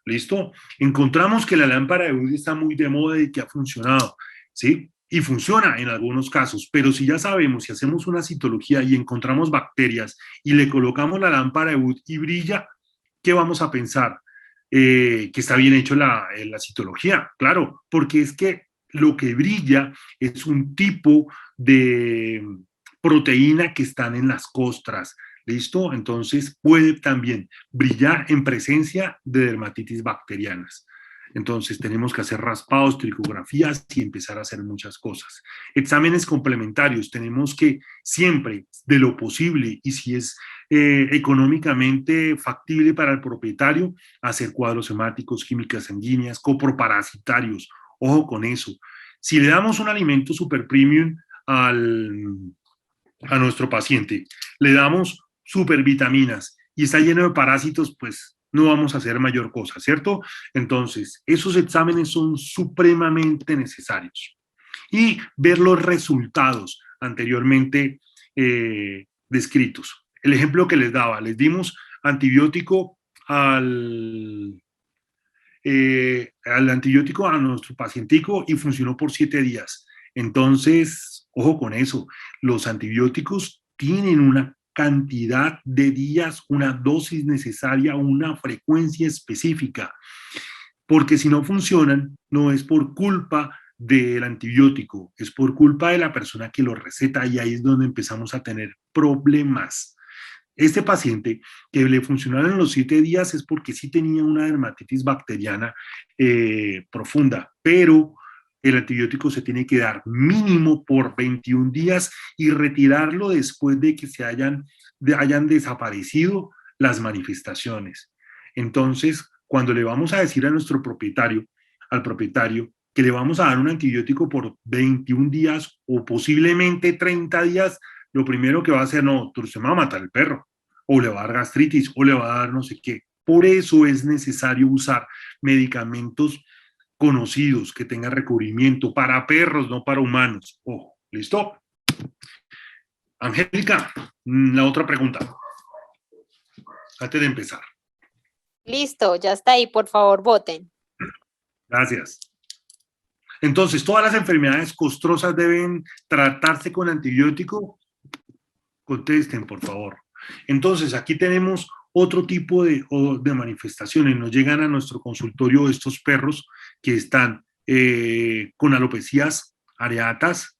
¿Listo? Encontramos que la lámpara de Wood está muy de moda y que ha funcionado, ¿sí? Y funciona en algunos casos, pero si ya sabemos, si hacemos una citología y encontramos bacterias y le colocamos la lámpara de Wood y brilla, ¿qué vamos a pensar? Que está bien hecho la citología, claro, porque es que lo que brilla es un tipo de proteína que están en las costras, ¿listo? Entonces puede también brillar en presencia de dermatitis bacterianas. Entonces tenemos que hacer raspados, tricografías y empezar a hacer muchas cosas. Exámenes complementarios, tenemos que siempre, de lo posible, y si es económicamente factible para el propietario, hacer cuadros hemáticos, químicas sanguíneas, coproparasitarios. Ojo con eso. Si le damos un alimento super premium a nuestro paciente, le damos supervitaminas y está lleno de parásitos, pues no vamos a hacer mayor cosa, ¿cierto? Entonces, esos exámenes son supremamente necesarios. Y ver los resultados anteriormente descritos. El ejemplo que les daba, les dimos antibiótico al antibiótico a nuestro pacientico y funcionó por 7 días. Entonces, ojo con eso, los antibióticos tienen una cantidad de días, una dosis necesaria, una frecuencia específica, porque si no funcionan, no es por culpa del antibiótico, es por culpa de la persona que lo receta y ahí es donde empezamos a tener problemas. Este paciente que le funcionaron en los 7 días es porque sí tenía una dermatitis bacteriana profunda, pero el antibiótico se tiene que dar mínimo por 21 días y retirarlo después de que hayan desaparecido las manifestaciones. Entonces, cuando le vamos a decir a nuestro propietario, al propietario, que le vamos a dar un antibiótico por 21 días o posiblemente 30 días, lo primero que va a hacer, no, se me va a matar el perro, o le va a dar gastritis, o le va a dar no sé qué. Por eso es necesario usar medicamentos conocidos que tengan recubrimiento para perros, no para humanos. Ojo, ¿listo? Angélica, la otra pregunta, antes de empezar. Listo, ya está ahí, por favor, voten. Gracias. Entonces, ¿todas las enfermedades costrosas deben tratarse con antibiótico? Contesten, por favor. Entonces, aquí tenemos otro tipo de manifestaciones. Nos llegan a nuestro consultorio estos perros que están con alopecias areatas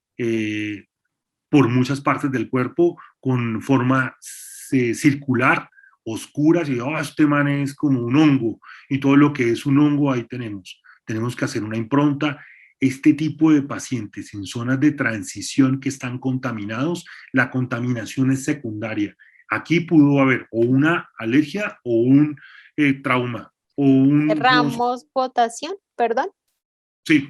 por muchas partes del cuerpo, con forma circular, oscuras y este man es como un hongo y todo lo que es un hongo ahí tenemos. Tenemos que hacer una impronta. Este tipo de pacientes en zonas de transición que están contaminados, la contaminación es secundaria. Aquí pudo haber o una alergia o un trauma o un... Cerramos votación, perdón. Sí.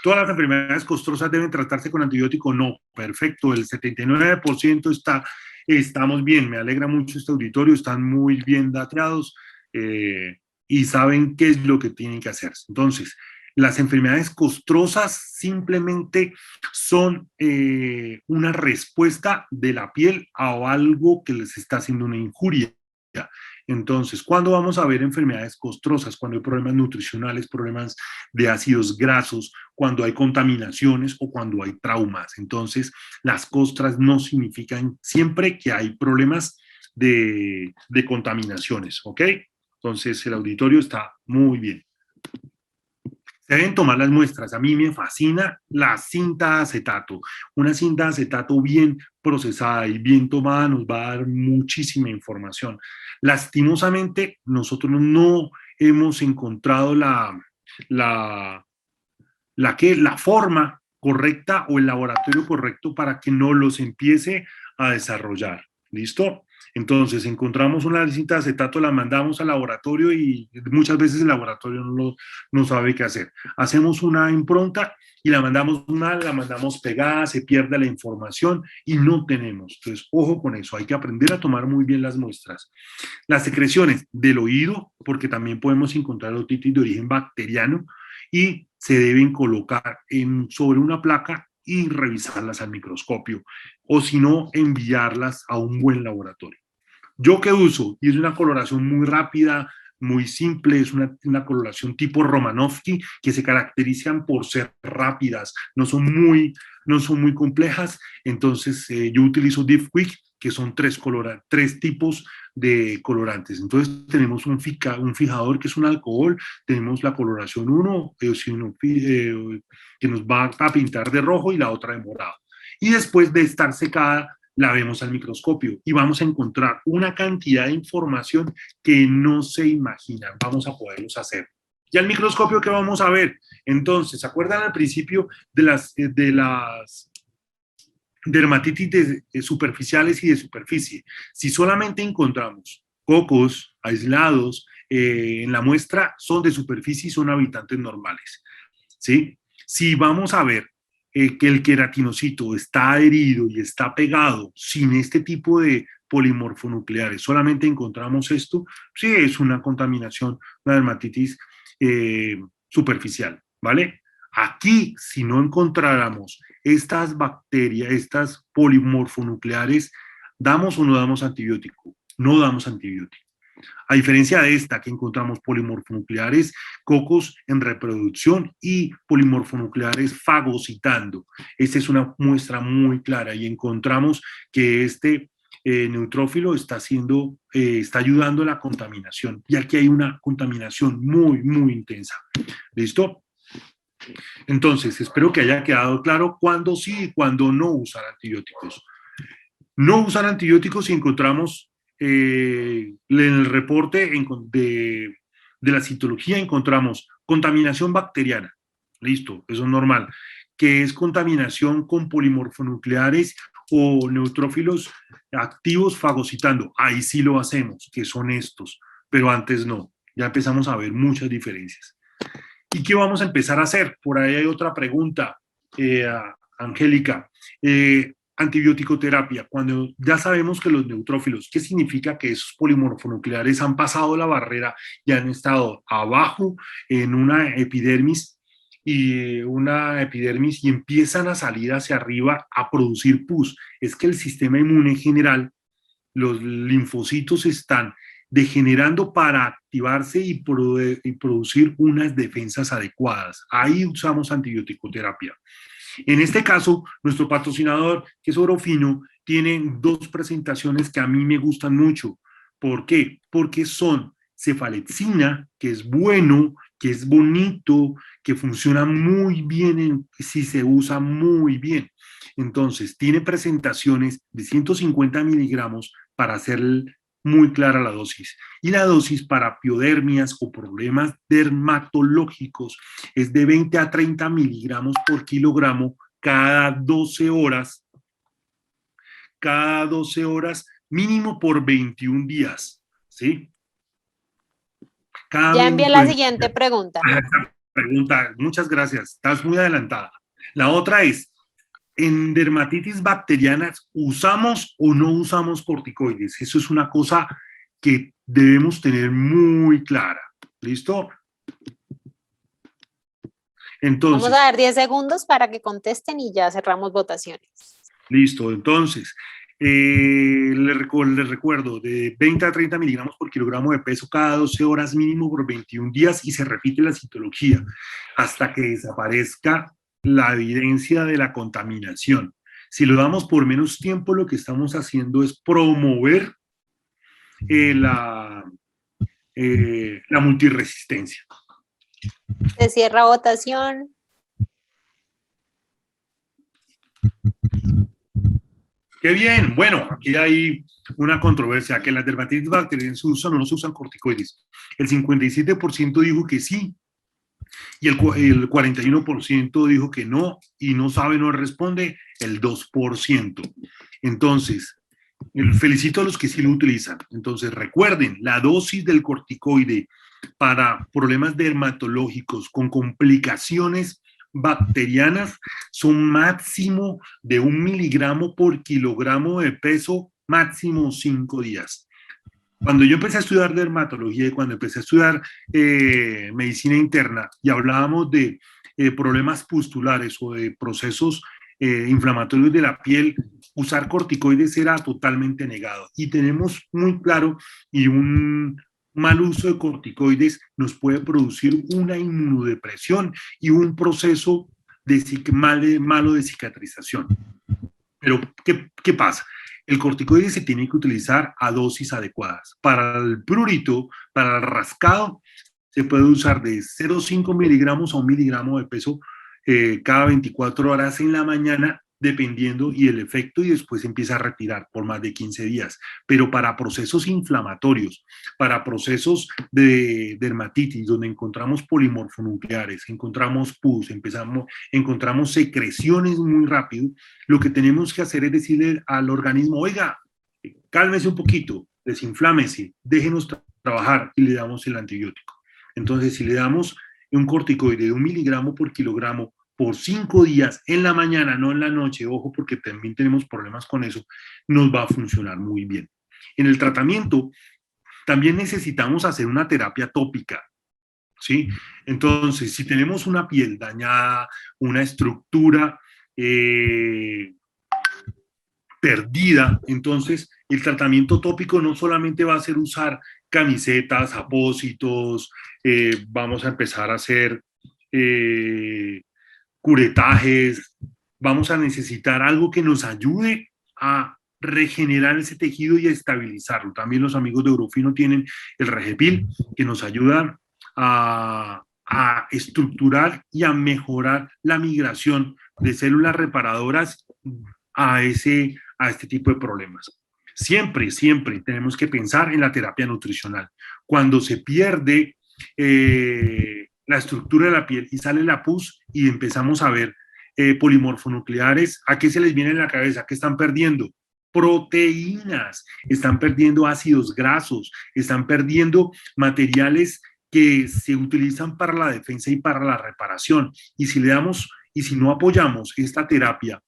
¿Todas las enfermedades costrosas deben tratarse con antibiótico? No, perfecto, el 79% estamos bien, me alegra mucho este auditorio, están muy bien dateados y saben qué es lo que tienen que hacer. Entonces, las enfermedades costrosas simplemente son una respuesta de la piel a algo que les está haciendo una injuria. Entonces, ¿cuándo vamos a ver enfermedades costrosas? Cuando hay problemas nutricionales, problemas de ácidos grasos, cuando hay contaminaciones o cuando hay traumas. Entonces, las costras no significan siempre que hay problemas de contaminaciones, ¿ok? Entonces, el auditorio está muy bien. Se deben tomar las muestras. A mí me fascina la cinta de acetato. Una cinta de acetato bien procesada y bien tomada nos va a dar muchísima información. Lastimosamente, nosotros no hemos encontrado la forma correcta o el laboratorio correcto para que no los empiece a desarrollar. ¿Listo? Entonces, encontramos una cinta de acetato, la mandamos al laboratorio y muchas veces el laboratorio no sabe qué hacer. Hacemos una impronta y la mandamos mal, la mandamos pegada, se pierde la información y no tenemos. Entonces, ojo con eso, hay que aprender a tomar muy bien las muestras. Las secreciones del oído, porque también podemos encontrar otitis de origen bacteriano y se deben colocar sobre una placa y revisarlas al microscopio, o si no, enviarlas a un buen laboratorio. ¿Yo qué uso? Y es una coloración muy rápida, muy simple, es una coloración tipo Romanowski, que se caracterizan por ser rápidas, no son muy complejas. Entonces, yo utilizo Deep Quick, que son tres tipos de colorantes. Entonces, tenemos un fijador que es un alcohol, tenemos la coloración 1, que nos va a pintar de rojo y la otra de morado. Y después de estar secada, la vemos al microscopio y vamos a encontrar una cantidad de información que no se imaginan. Vamos a poderlos hacer. ¿Y al microscopio qué vamos a ver? Entonces, ¿se acuerdan al principio de las dermatitis superficiales y de superficie? Si solamente encontramos cocos aislados en la muestra, son de superficie y son habitantes normales, ¿sí? Si vamos a ver que el queratinocito está adherido y está pegado sin este tipo de polimorfonucleares, solamente encontramos esto, sí es una contaminación, una dermatitis superficial, ¿vale? Aquí, si no encontráramos estas bacterias, estas polimorfonucleares, ¿damos o no damos antibiótico? No damos antibiótico. A diferencia de esta, que encontramos polimorfonucleares, cocos en reproducción y polimorfonucleares fagocitando. Esta es una muestra muy clara y encontramos que este neutrófilo está ayudando a la contaminación. Y aquí hay una contaminación muy, muy intensa. ¿Listo? Entonces, espero que haya quedado claro cuándo sí y cuándo no usar antibióticos. No usar antibióticos si encontramos en el reporte de la citología, encontramos contaminación bacteriana. Listo, eso es normal. Que es contaminación con polimorfonucleares o neutrófilos activos fagocitando. Ahí sí lo hacemos, que son estos, pero antes no. Ya empezamos a ver muchas diferencias. ¿Y qué vamos a empezar a hacer? Por ahí hay otra pregunta, Angélica. Antibiótico terapia, cuando ya sabemos que los neutrófilos, ¿qué significa? Que esos polimorfonucleares han pasado la barrera y han estado abajo en una epidermis y empiezan a salir hacia arriba a producir pus. Es que el sistema inmune general, los linfocitos están degenerando para activarse y producir unas defensas adecuadas. Ahí usamos antibiótico terapia. En este caso, nuestro patrocinador, que es Orofino, tiene dos presentaciones que a mí me gustan mucho. ¿Por qué? Porque son cefalexina, que es bueno, que es bonito, que funciona muy bien si se usa muy bien. Entonces, tiene presentaciones de 150 miligramos para hacer muy clara la dosis. Y la dosis para piodermias o problemas dermatológicos es de 20 a 30 miligramos por kilogramo cada 12 horas, mínimo por 21 días, ¿sí? Ya envié la siguiente pregunta. Pregunta, muchas gracias, estás muy adelantada. La otra es, en dermatitis bacterianas, ¿usamos o no usamos corticoides? Eso es una cosa que debemos tener muy clara. ¿Listo? Entonces, vamos a dar 10 segundos para que contesten y ya cerramos votaciones. listo. Entonces, les recuerdo, de 20 a 30 miligramos por kilogramo de peso cada 12 horas mínimo por 21 días y se repite la citología hasta que desaparezca la evidencia de la contaminación. Si lo damos por menos tiempo, lo que estamos haciendo es promover la multiresistencia. Se cierra votación. ¡Qué bien! Bueno, aquí hay una controversia, que en las dermatitis bacterianas se usan o no se usan corticoides. El 57% dijo que sí, y el 41% dijo que no, y no sabe, no responde, el 2%. Entonces, felicito a los que sí lo utilizan. Entonces, recuerden, la dosis del corticoide para problemas dermatológicos con complicaciones bacterianas son máximo de 1 miligramo por kilogramo de peso, máximo 5 días. Cuando yo empecé a estudiar dermatología y cuando empecé a estudiar medicina interna y hablábamos de problemas pustulares o de procesos inflamatorios de la piel, usar corticoides era totalmente negado. Y tenemos muy claro, y un mal uso de corticoides nos puede producir una inmunodepresión y un proceso malo de cicatrización. Pero, ¿qué pasa? El corticoide se tiene que utilizar a dosis adecuadas. Para el prurito, para el rascado, se puede usar de 0,5 miligramos a 1 miligramo de peso cada 24 horas en la mañana, dependiendo y el efecto, y después empieza a retirar por más de 15 días. Pero para procesos inflamatorios, para procesos de dermatitis, donde encontramos polimorfonucleares, encontramos pus, encontramos secreciones muy rápido, lo que tenemos que hacer es decirle al organismo, oiga, cálmese un poquito, desinflámese, déjenos trabajar y le damos el antibiótico. Entonces, si le damos un corticoide de 1 miligramo por kilogramo por 5 días en la mañana, no en la noche, ojo, porque también tenemos problemas con eso, nos va a funcionar muy bien. En el tratamiento, también necesitamos hacer una terapia tópica, ¿sí? Entonces, si tenemos una piel dañada, una estructura perdida, entonces el tratamiento tópico no solamente va a ser usar camisetas, apósitos, vamos a empezar a hacer curetajes, vamos a necesitar algo que nos ayude a regenerar ese tejido y a estabilizarlo. También los amigos de Eurofino tienen el Regepil, que nos ayuda a estructurar y a mejorar la migración de células reparadoras a este tipo de problemas. Siempre, siempre tenemos que pensar en la terapia nutricional. Cuando se pierde la estructura de la piel y sale la pus y empezamos a ver polimorfonucleares, ¿a qué se les viene en la cabeza? ¿Qué están perdiendo? Proteínas, están perdiendo ácidos grasos, están perdiendo materiales que se utilizan para la defensa y para la reparación. Y si le damos, y si no apoyamos esta terapia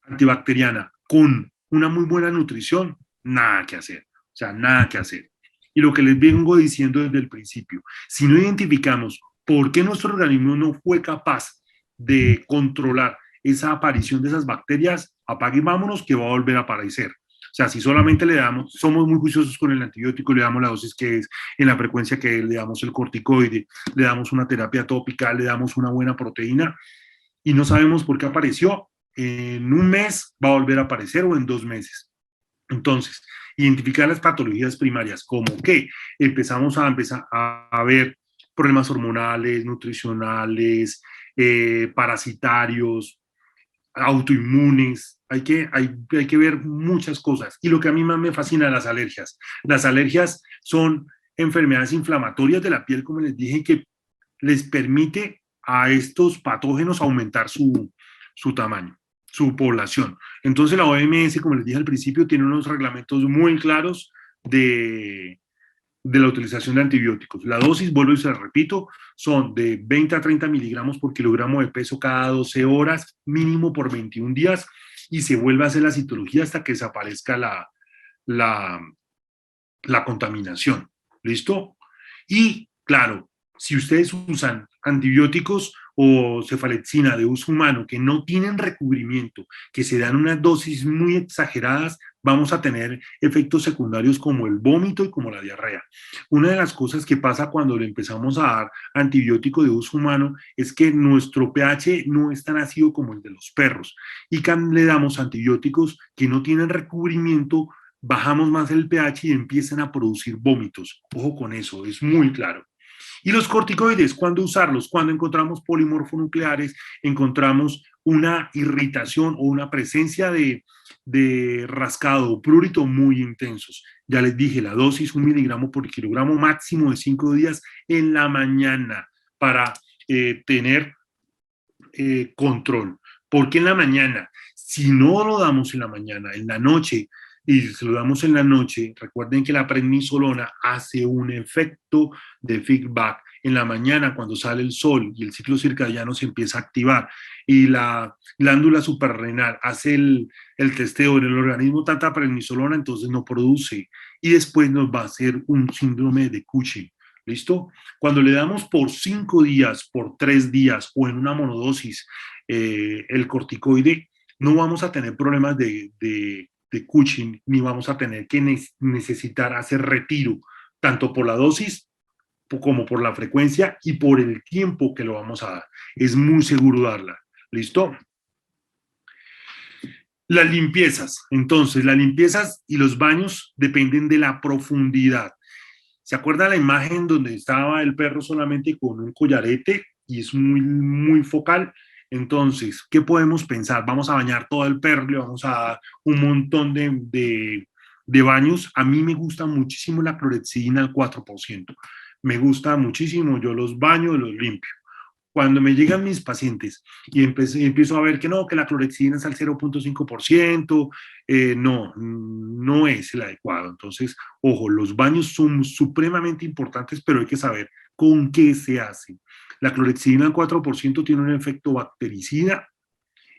antibacteriana con una muy buena nutrición, nada que hacer, o sea, nada que hacer. Y lo que les vengo diciendo desde el principio, si no identificamos por qué nuestro organismo no fue capaz de controlar esa aparición de esas bacterias, apague y vámonos que va a volver a aparecer. O sea, si solamente le damos, somos muy juiciosos con el antibiótico, le damos la dosis que es, en la frecuencia que es, le damos el corticoide, le damos una terapia tópica, le damos una buena proteína, y no sabemos por qué apareció, en un mes va a volver a aparecer o en 2 meses. Entonces, identificar las patologías primarias, como que empezamos a ver problemas hormonales, nutricionales, parasitarios, autoinmunes, hay que ver muchas cosas. Y lo que a mí más me fascina, las alergias. Las alergias son enfermedades inflamatorias de la piel, como les dije, que les permite a estos patógenos aumentar su tamaño, su población. Entonces la OMS, como les dije al principio, tiene unos reglamentos muy claros de la utilización de antibióticos. La dosis, vuelvo y se la repito, son de 20 a 30 miligramos por kilogramo de peso cada 12 horas, mínimo por 21 días, y se vuelve a hacer la citología hasta que desaparezca la, la contaminación. ¿Listo? Y claro, si ustedes usan antibióticos o cefalexina de uso humano que no tienen recubrimiento, que se dan unas dosis muy exageradas, vamos a tener efectos secundarios como el vómito y como la diarrea. Una de las cosas que pasa cuando le empezamos a dar antibiótico de uso humano es que nuestro pH no es tan ácido como el de los perros y cuando le damos antibióticos que no tienen recubrimiento, bajamos más el pH y empiezan a producir vómitos. Ojo con eso, es muy claro. Y los corticoides, ¿cuándo usarlos? Cuando encontramos polimorfonucleares, encontramos una irritación o una presencia de rascado o prurito muy intensos. Ya les dije, la dosis 1 miligramo por kilogramo máximo de 5 días en la mañana para tener control. ¿Por qué en la mañana? Si no lo damos en la mañana, en la noche, y si lo damos en la noche, recuerden que la prednisolona hace un efecto de feedback. En la mañana, cuando sale el sol y el ciclo circadiano se empieza a activar y la glándula suprarrenal hace el testeo en el organismo tanta prednisolona, entonces no produce y después nos va a hacer un síndrome de Cushing. ¿Listo? Cuando le damos por 5 días, por 3 días o en una monodosis el corticoide, no vamos a tener problemas de Cushing ni vamos a tener que necesitar hacer retiro, tanto por la dosis como por la frecuencia y por el tiempo que lo vamos a dar. Es muy seguro darla. ¿Listo? Las limpiezas. Entonces, las limpiezas y los baños dependen de la profundidad. ¿Se acuerda la imagen donde estaba el perro solamente con un collarete y es muy focal? Entonces, ¿qué podemos pensar? Vamos a bañar todo el perro, le vamos a dar un montón de baños. A mí me gusta muchísimo la clorexidina al 4%. Me gusta muchísimo, yo los baño, los limpio. Cuando me llegan mis pacientes y empiezo a ver que no, que la clorexidina es al 0.5%, no es el adecuado. Entonces, ojo, los baños son supremamente importantes, pero hay que saber con qué se hacen. La clorexidina al 4% tiene un efecto bactericida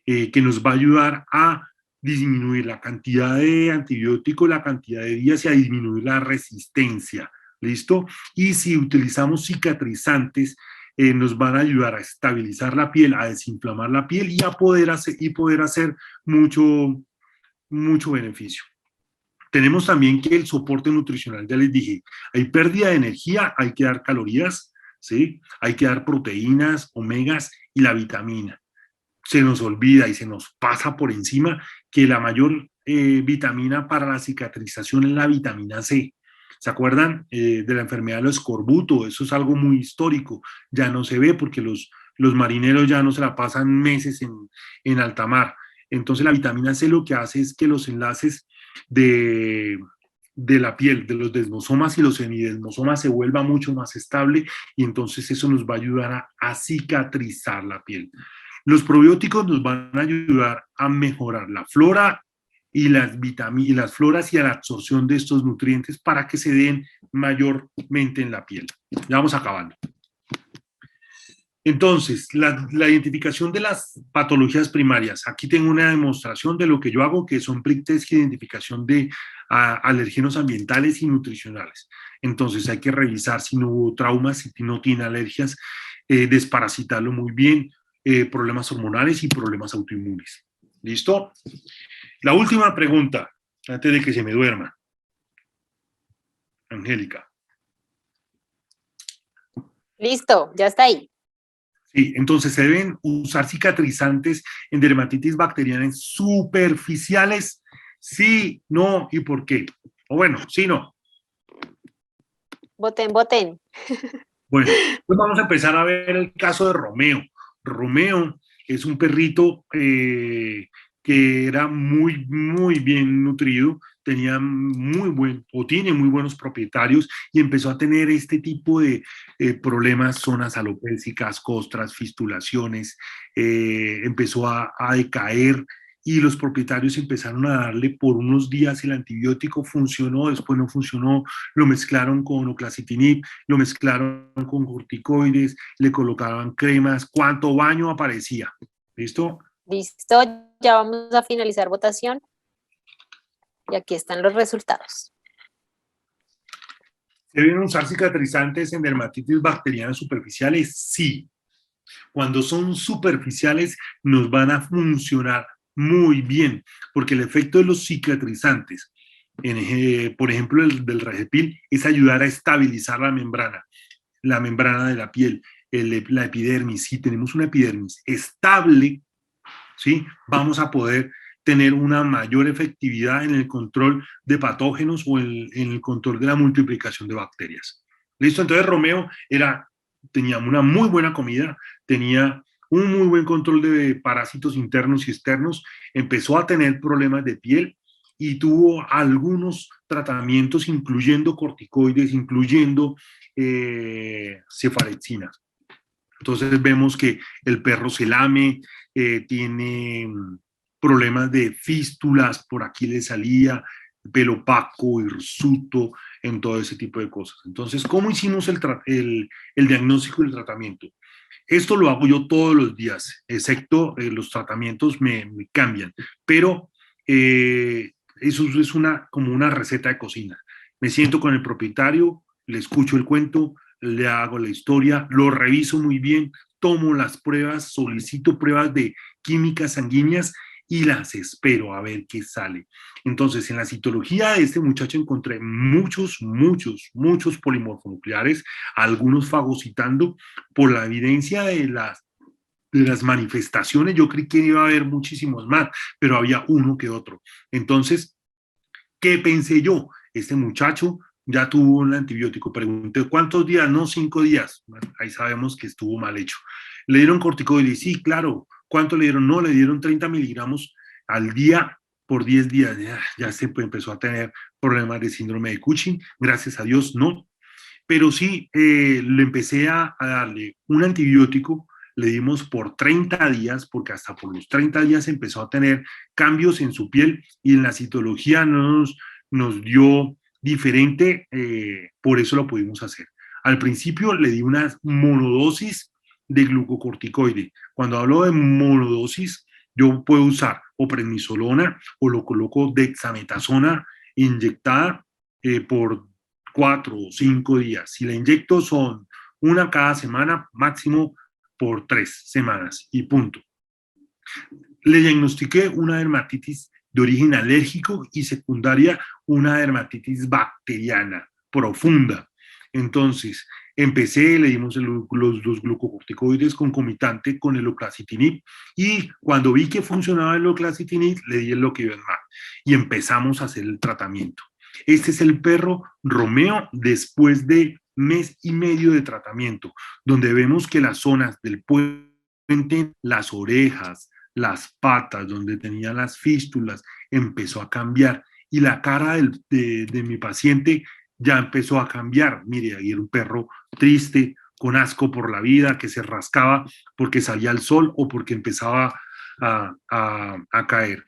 que nos va a ayudar a disminuir la cantidad de antibióticos, la cantidad de días y a disminuir la resistencia. ¿Listo? Y si utilizamos cicatrizantes, nos van a ayudar a estabilizar la piel, a desinflamar la piel y a poder hacer mucho beneficio. Tenemos también que el soporte nutricional, ya les dije, hay pérdida de energía, hay que dar calorías, ¿sí? Hay que dar proteínas, omegas y la vitamina. Se nos olvida y se nos pasa por encima que la mayor vitamina para la cicatrización es la vitamina C. ¿Se acuerdan de la enfermedad de los escorbuto? Eso es algo muy histórico. Ya no se ve porque los marineros ya no se la pasan meses en alta mar. Entonces la vitamina C lo que hace es que los enlaces de la piel, de los desmosomas y los semidesmosomas se vuelva mucho más estable y entonces eso nos va a ayudar a cicatrizar la piel. Los probióticos nos van a ayudar a mejorar la flora y las floras y a la absorción de estos nutrientes para que se den mayormente en la piel. Ya vamos acabando. Entonces, la identificación de las patologías primarias. Aquí tengo una demostración de lo que yo hago, que son prick test y identificación de alergenos ambientales y nutricionales. Entonces, hay que revisar si no hubo traumas, si no tiene alergias, desparasitarlo muy bien, problemas hormonales y problemas autoinmunes. ¿Listo? La última pregunta, antes de que se me duerma. Angélica. Listo, ya está ahí. Sí, entonces se deben usar cicatrizantes en dermatitis bacterianas superficiales Sí, no y por qué. O bueno, sí, no. Voten, voten. Bueno, pues vamos a empezar a ver el caso de Romeo. Romeo es un perrito que era muy, muy bien nutrido, tenía muy buen, o tiene muy buenos propietarios y empezó a tener este tipo de problemas, zonas alopécicas, costras, fistulaciones, empezó a decaer y los propietarios empezaron a darle por unos días el antibiótico, funcionó, después no funcionó, lo mezclaron con oclacitinib, lo mezclaron con corticoides, le colocaban cremas, cuánto baño aparecía. ¿Listo? Listo, ya vamos a finalizar votación. Y aquí están los resultados. ¿Deben usar cicatrizantes en dermatitis bacteriana superficiales? Sí. Cuando son superficiales nos van a funcionar muy bien, porque el efecto de los cicatrizantes, por ejemplo el del Regepil, es ayudar a estabilizar la membrana de la piel, la epidermis. Si tenemos una epidermis estable, ¿sí? Vamos a poder tener una mayor efectividad en el control de patógenos o en el control de la multiplicación de bacterias. ¿Listo? Entonces Romeo tenía una muy buena comida, tenía un muy buen control de parásitos internos y externos, empezó a tener problemas de piel y tuvo algunos tratamientos, incluyendo corticoides, incluyendo cefalexina. Entonces vemos que el perro se lame, tiene problemas de fístulas, por aquí le salía pelo opaco, hirsuto, en todo ese tipo de cosas. Entonces, ¿cómo hicimos el diagnóstico y el tratamiento? Esto lo hago yo todos los días, excepto los tratamientos me cambian, pero eso es como una receta de cocina. Me siento con el propietario, le escucho el cuento, le hago la historia, lo reviso muy bien, tomo las pruebas, solicito pruebas de químicas sanguíneas y las espero a ver qué sale. Entonces, en la citología de este muchacho encontré muchos polimorfonucleares, algunos fagocitando por la evidencia de las manifestaciones. Yo creí que iba a haber muchísimos más, pero había uno que otro. Entonces, ¿qué pensé yo? Este muchacho ya tuvo un antibiótico. Pregunté, ¿cuántos días? No, 5 días. Bueno, ahí sabemos que estuvo mal hecho. ¿Le dieron corticoides? Sí, claro. ¿Cuánto le dieron? No, le dieron 30 miligramos al día por 10 días. Ya se empezó a tener problemas de síndrome de Cushing. Gracias a Dios, no. Pero sí, le empecé a darle un antibiótico, le dimos por 30 días, porque hasta por los 30 días empezó a tener cambios en su piel y en la citología nos dio diferente, por eso lo pudimos hacer. Al principio le di una monodosis de glucocorticoide. Cuando hablo de monodosis, yo puedo usar o prednisolona o lo coloco dexametasona inyectada por 4 o 5 días. Si la inyecto son una cada semana, máximo por 3 semanas y punto. Le diagnostiqué una dermatitis de origen alérgico y secundaria una dermatitis bacteriana profunda. Entonces, empecé, le dimos los glucocorticoides concomitante con el oclacitinib y cuando vi que funcionaba el oclacitinib, le di el loquibemab y empezamos a hacer el tratamiento. Este es el perro Romeo después de mes y medio de tratamiento, donde vemos que las zonas del puente, las orejas, las patas, donde tenía las fístulas, empezó a cambiar y la cara de mi paciente ya empezó a cambiar. Mire, ahí era un perro triste, con asco por la vida, que se rascaba porque salía el sol o porque empezaba a caer.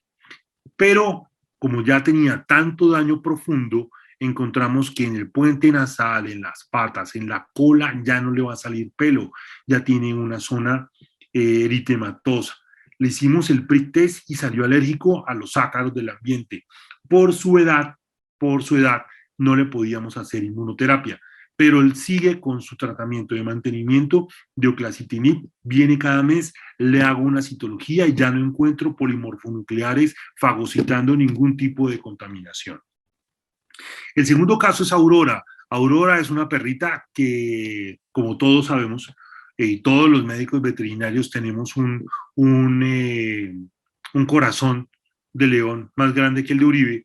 Pero como ya tenía tanto daño profundo, encontramos que en el puente nasal, en las patas, en la cola, ya no le va a salir pelo, ya tiene una zona eritematosa. Le hicimos el prick test y salió alérgico a los ácaros del ambiente. Por su edad, por su edad, no le podíamos hacer inmunoterapia, pero él sigue con su tratamiento de mantenimiento de oclacitinib, viene cada mes, le hago una citología y ya no encuentro polimorfonucleares fagocitando ningún tipo de contaminación. El segundo caso es Aurora. Aurora es una perrita que, como todos sabemos, todos los médicos veterinarios tenemos un corazón de León más grande que el de Uribe,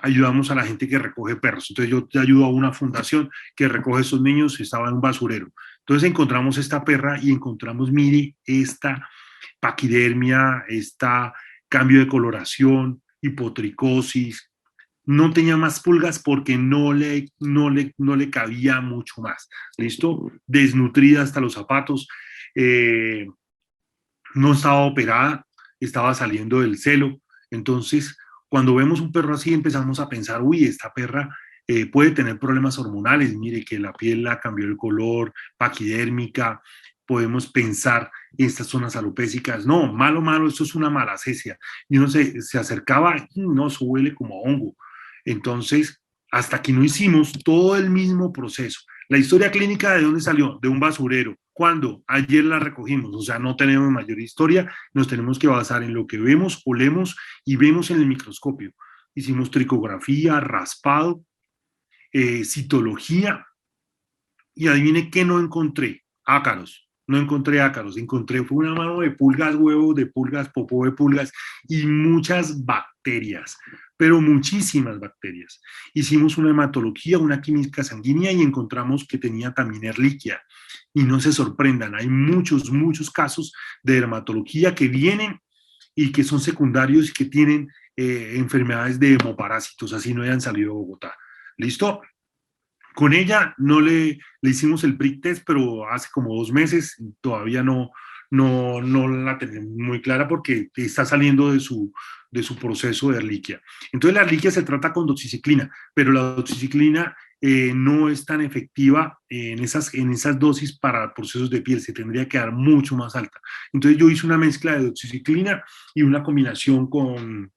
ayudamos a la gente que recoge perros. Entonces yo te ayudo a una fundación que recoge esos niños, estaba en un basurero. Entonces encontramos esta perra y encontramos, mire, esta paquidermia, esta cambio de coloración, hipotricosis, no tenía más pulgas porque no le cabía mucho más. ¿Listo? Desnutrida hasta los zapatos, eh, no estaba operada, estaba saliendo del celo. Entonces, cuando vemos un perro así, empezamos a pensar, uy, esta perra puede tener problemas hormonales, mire que la piel la cambió el color, paquidérmica, podemos pensar en estas zonas alopécicas, no, malo, malo, esto es una malacesia. Y uno se acercaba, no, eso huele como a hongo. Entonces, hasta que no hicimos todo el mismo proceso. La historia clínica, ¿de dónde salió? De un basurero. ¿Cuándo? Ayer la recogimos, o sea, no tenemos mayor historia, nos tenemos que basar en lo que vemos, olemos y vemos en el microscopio. Hicimos tricografía, raspado, citología, y adivine qué no encontré, ácaros. No encontré ácaros, encontré fue una mano de pulgas, huevos de pulgas, popó de pulgas y muchas bacterias, pero muchísimas bacterias. Hicimos una hematología, una química sanguínea y encontramos que tenía también Ehrlichia. Y no se sorprendan, hay muchos, muchos casos de dermatología que vienen y que son secundarios y que tienen enfermedades de hemoparásitos, así no hayan salido de Bogotá. ¿Listo? Con ella no le hicimos el prick test, pero hace como 2 meses, todavía no la tenemos muy clara porque está saliendo de su proceso de Ehrlichia. Entonces la Ehrlichia se trata con doxiciclina, pero la doxiciclina no es tan efectiva en esas dosis para procesos de piel, se tendría que dar mucho más alta. Entonces yo hice una mezcla de doxiciclina y una combinación con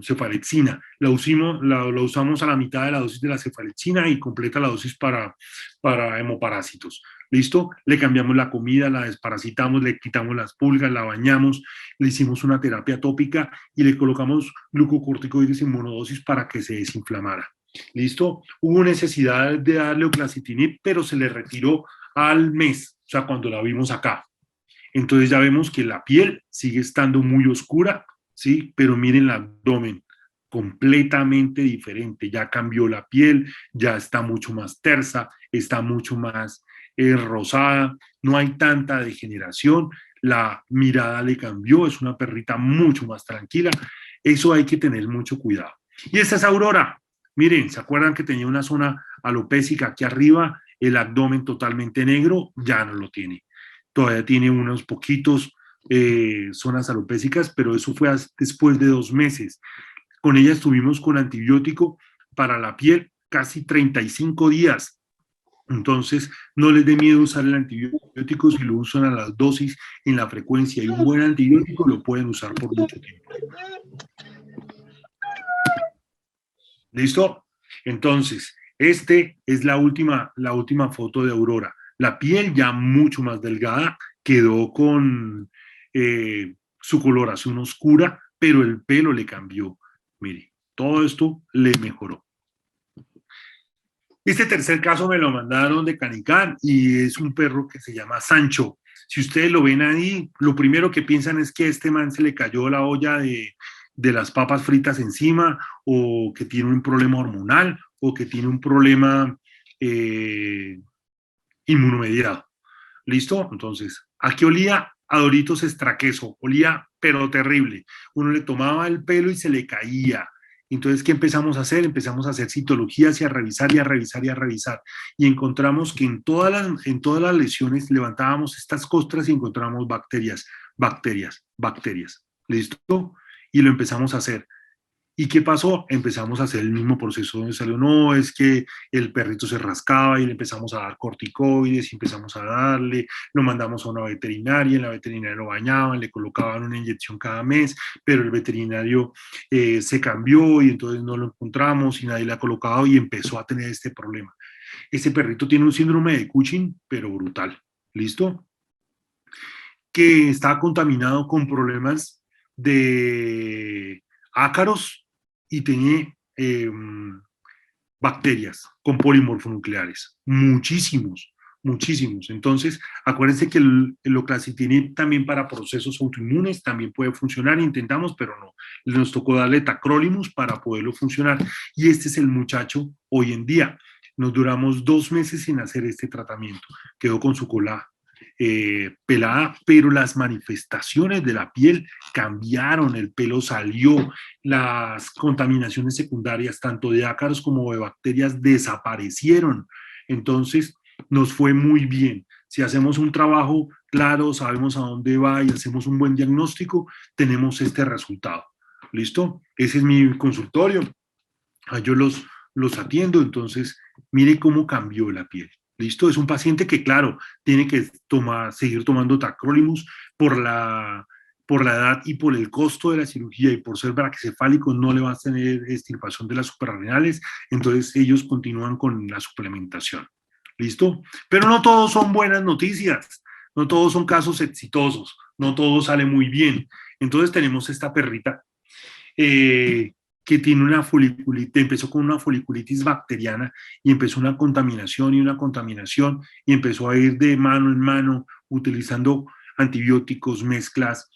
cefalexina. La usamos a la mitad de la dosis de la cefalexina y completa la dosis para hemoparásitos. ¿Listo? Le cambiamos la comida, la desparasitamos, le quitamos las pulgas, la bañamos, le hicimos una terapia tópica y le colocamos glucocorticoides en monodosis para que se desinflamara. ¿Listo? Hubo necesidad de darle oclacitinib, pero se le retiró al mes, o sea, cuando la vimos acá. Entonces ya vemos que la piel sigue estando muy oscura, ¿sí? Pero miren el abdomen, completamente diferente, ya cambió la piel, ya está mucho más tersa, está mucho más rosada, no hay tanta degeneración, la mirada le cambió, es una perrita mucho más tranquila, eso hay que tener mucho cuidado. Y esta es Aurora, miren, ¿se acuerdan que tenía una zona alopécica aquí arriba, el abdomen totalmente negro? Ya no lo tiene, todavía tiene unos poquitos zonas alopécicas, pero eso fue después de 2 meses. Con ella estuvimos con antibiótico para la piel casi 35 días. Entonces, no les dé miedo usar el antibiótico si lo usan a las dosis en la frecuencia y un buen antibiótico lo pueden usar por mucho tiempo. ¿Listo? Entonces, este es la última foto de Aurora. La piel ya mucho más delgada, quedó con su coloración oscura, pero el pelo le cambió. Mire, todo esto le mejoró. Este tercer caso me lo mandaron de Canicán y es un perro que se llama Sancho. Si ustedes lo ven ahí, lo primero que piensan es que a este man se le cayó la olla de las papas fritas encima, o que tiene un problema hormonal, o que tiene un problema inmunomediado. ¿Listo? Entonces, aquí olía a Doritos extra queso, olía pero terrible. Uno le tomaba el pelo y se le caía. Entonces, ¿qué empezamos a hacer? Empezamos a hacer citologías y a revisar y a revisar y a revisar. Y encontramos que en todas las lesiones levantábamos estas costras y encontramos bacterias, bacterias, bacterias. ¿Listo? Y lo empezamos a hacer. ¿Y qué pasó? Empezamos a hacer el mismo proceso donde salió, no, es que el perrito se rascaba y le empezamos a dar corticoides y empezamos a darle, lo mandamos a una veterinaria, en la veterinaria lo bañaban, le colocaban una inyección cada mes, pero el veterinario se cambió y entonces no lo encontramos y nadie le ha colocado y empezó a tener este problema. Este perrito tiene un síndrome de Cushing, pero brutal, ¿listo? Que está contaminado con problemas de ácaros y tenía bacterias con polimorfonucleares, muchísimos, muchísimos. Entonces, acuérdense que el oclacitinib también para procesos autoinmunes también puede funcionar, intentamos, pero no. Nos tocó darle tacrolimus para poderlo funcionar, y este es el muchacho hoy en día. Nos duramos 2 meses sin hacer este tratamiento, quedó con su cola pelada, pero las manifestaciones de la piel cambiaron, el pelo salió, las contaminaciones secundarias, tanto de ácaros como de bacterias, desaparecieron. Entonces, nos fue muy bien. Si hacemos un trabajo claro, sabemos a dónde va y hacemos un buen diagnóstico, tenemos este resultado. ¿Listo? Ese es mi consultorio. Yo los atiendo, entonces mire cómo cambió la piel. ¿Listo? Es un paciente que, claro, tiene que seguir tomando tacrolimus por la edad y por el costo de la cirugía, y por ser braquicefálico no le va a tener extirpación de las suprarrenales, entonces ellos continúan con la suplementación. ¿Listo? Pero no todos son buenas noticias, no todos son casos exitosos, no todo sale muy bien. Entonces tenemos esta perrita que tiene una foliculitis, empezó con una foliculitis bacteriana y empezó una contaminación y empezó a ir de mano en mano utilizando antibióticos, mezclas,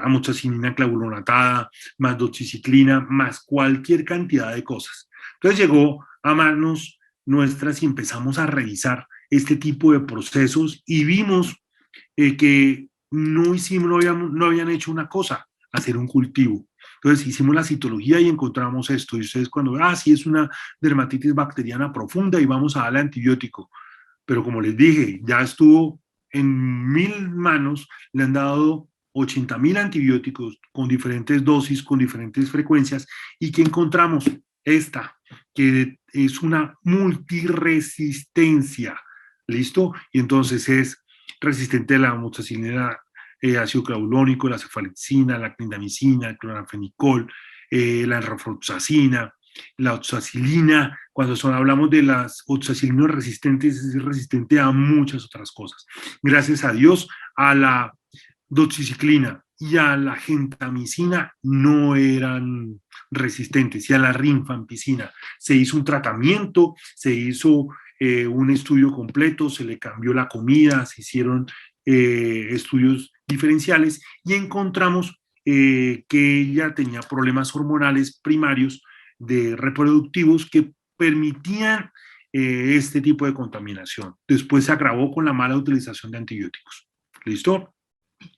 amoxicilina clavulonatada, más doxiciclina, más cualquier cantidad de cosas. Entonces llegó a manos nuestras y empezamos a revisar este tipo de procesos y vimos que no habían hecho una cosa, hacer un cultivo. Entonces hicimos la citología y encontramos esto. Y ustedes cuando ven, sí, es una dermatitis bacteriana profunda y vamos a darle antibiótico. Pero como les dije, ya estuvo en 1000 manos, le han dado 80.000 antibióticos con diferentes dosis, con diferentes frecuencias. ¿Y qué encontramos? Esta, que es una multiresistencia. ¿Listo? Y entonces es resistente a la amoxicilina, ácido clavulónico, la cefalexina, la clindamicina, el cloranfenicol, la enrofloxacina, la oxacilina. Cuando hablamos de las oxacilinas resistentes, es resistente a muchas otras cosas. Gracias a Dios, a la doxiciclina y a la gentamicina no eran resistentes, y a la rifampicina se hizo un tratamiento, se hizo un estudio completo, se le cambió la comida, se hicieron estudios diferenciales y encontramos que ella tenía problemas hormonales primarios de reproductivos que permitían este tipo de contaminación. Después se agravó con la mala utilización de antibióticos. ¿Listo?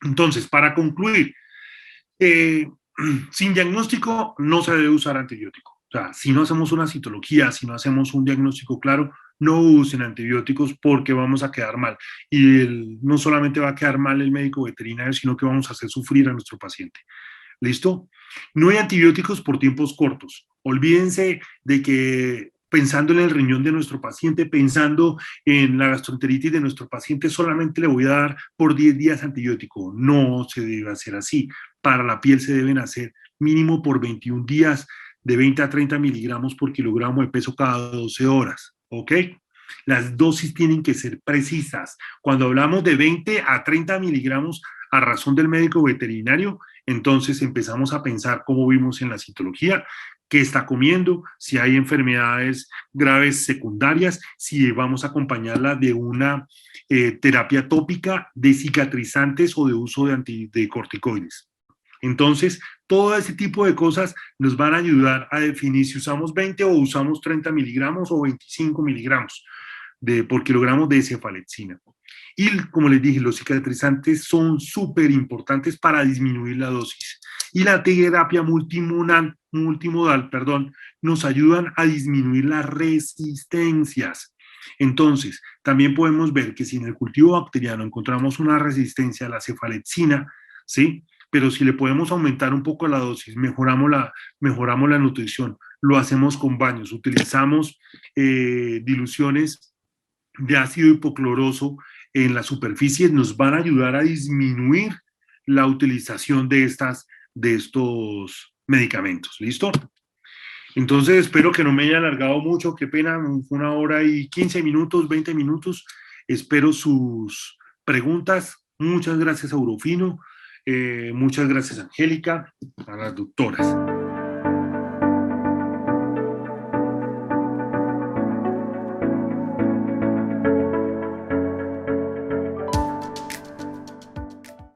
Entonces, para concluir, sin diagnóstico no se debe usar antibiótico. O sea, si no hacemos una citología, si no hacemos un diagnóstico claro, no usen antibióticos porque vamos a quedar mal. Y no solamente va a quedar mal el médico veterinario, sino que vamos a hacer sufrir a nuestro paciente. ¿Listo? No hay antibióticos por tiempos cortos. Olvídense de que pensando en el riñón de nuestro paciente, pensando en la gastroenteritis de nuestro paciente, solamente le voy a dar por 10 días antibiótico. No se debe hacer así. Para la piel se deben hacer mínimo por 21 días, de 20 a 30 miligramos por kilogramo de peso cada 12 horas. ¿Ok? Las dosis tienen que ser precisas. Cuando hablamos de 20 a 30 miligramos a razón del médico veterinario, entonces empezamos a pensar, como vimos en la citología, qué está comiendo, si hay enfermedades graves secundarias, si vamos a acompañarla de una terapia tópica, de cicatrizantes o de uso de corticoides. Entonces, todo ese tipo de cosas nos van a ayudar a definir si usamos 20 o usamos 30 miligramos o 25 miligramos por kilogramo de cefalexina. Y como les dije, los cicatrizantes son súper importantes para disminuir la dosis. Y la terapia multimodal, nos ayudan a disminuir las resistencias. Entonces, también podemos ver que si en el cultivo bacteriano encontramos una resistencia a la cefalexina, ¿sí? Pero si le podemos aumentar un poco la dosis, mejoramos la nutrición, lo hacemos con baños, utilizamos diluciones de ácido hipocloroso en las superficies, nos van a ayudar a disminuir la utilización de estos medicamentos. ¿Listo? Entonces espero que no me haya alargado mucho, qué pena, fue 1 hora y 15 minutos, 20 minutos. Espero sus preguntas. Muchas gracias, Eurofino. Muchas gracias, Angélica, a las doctoras.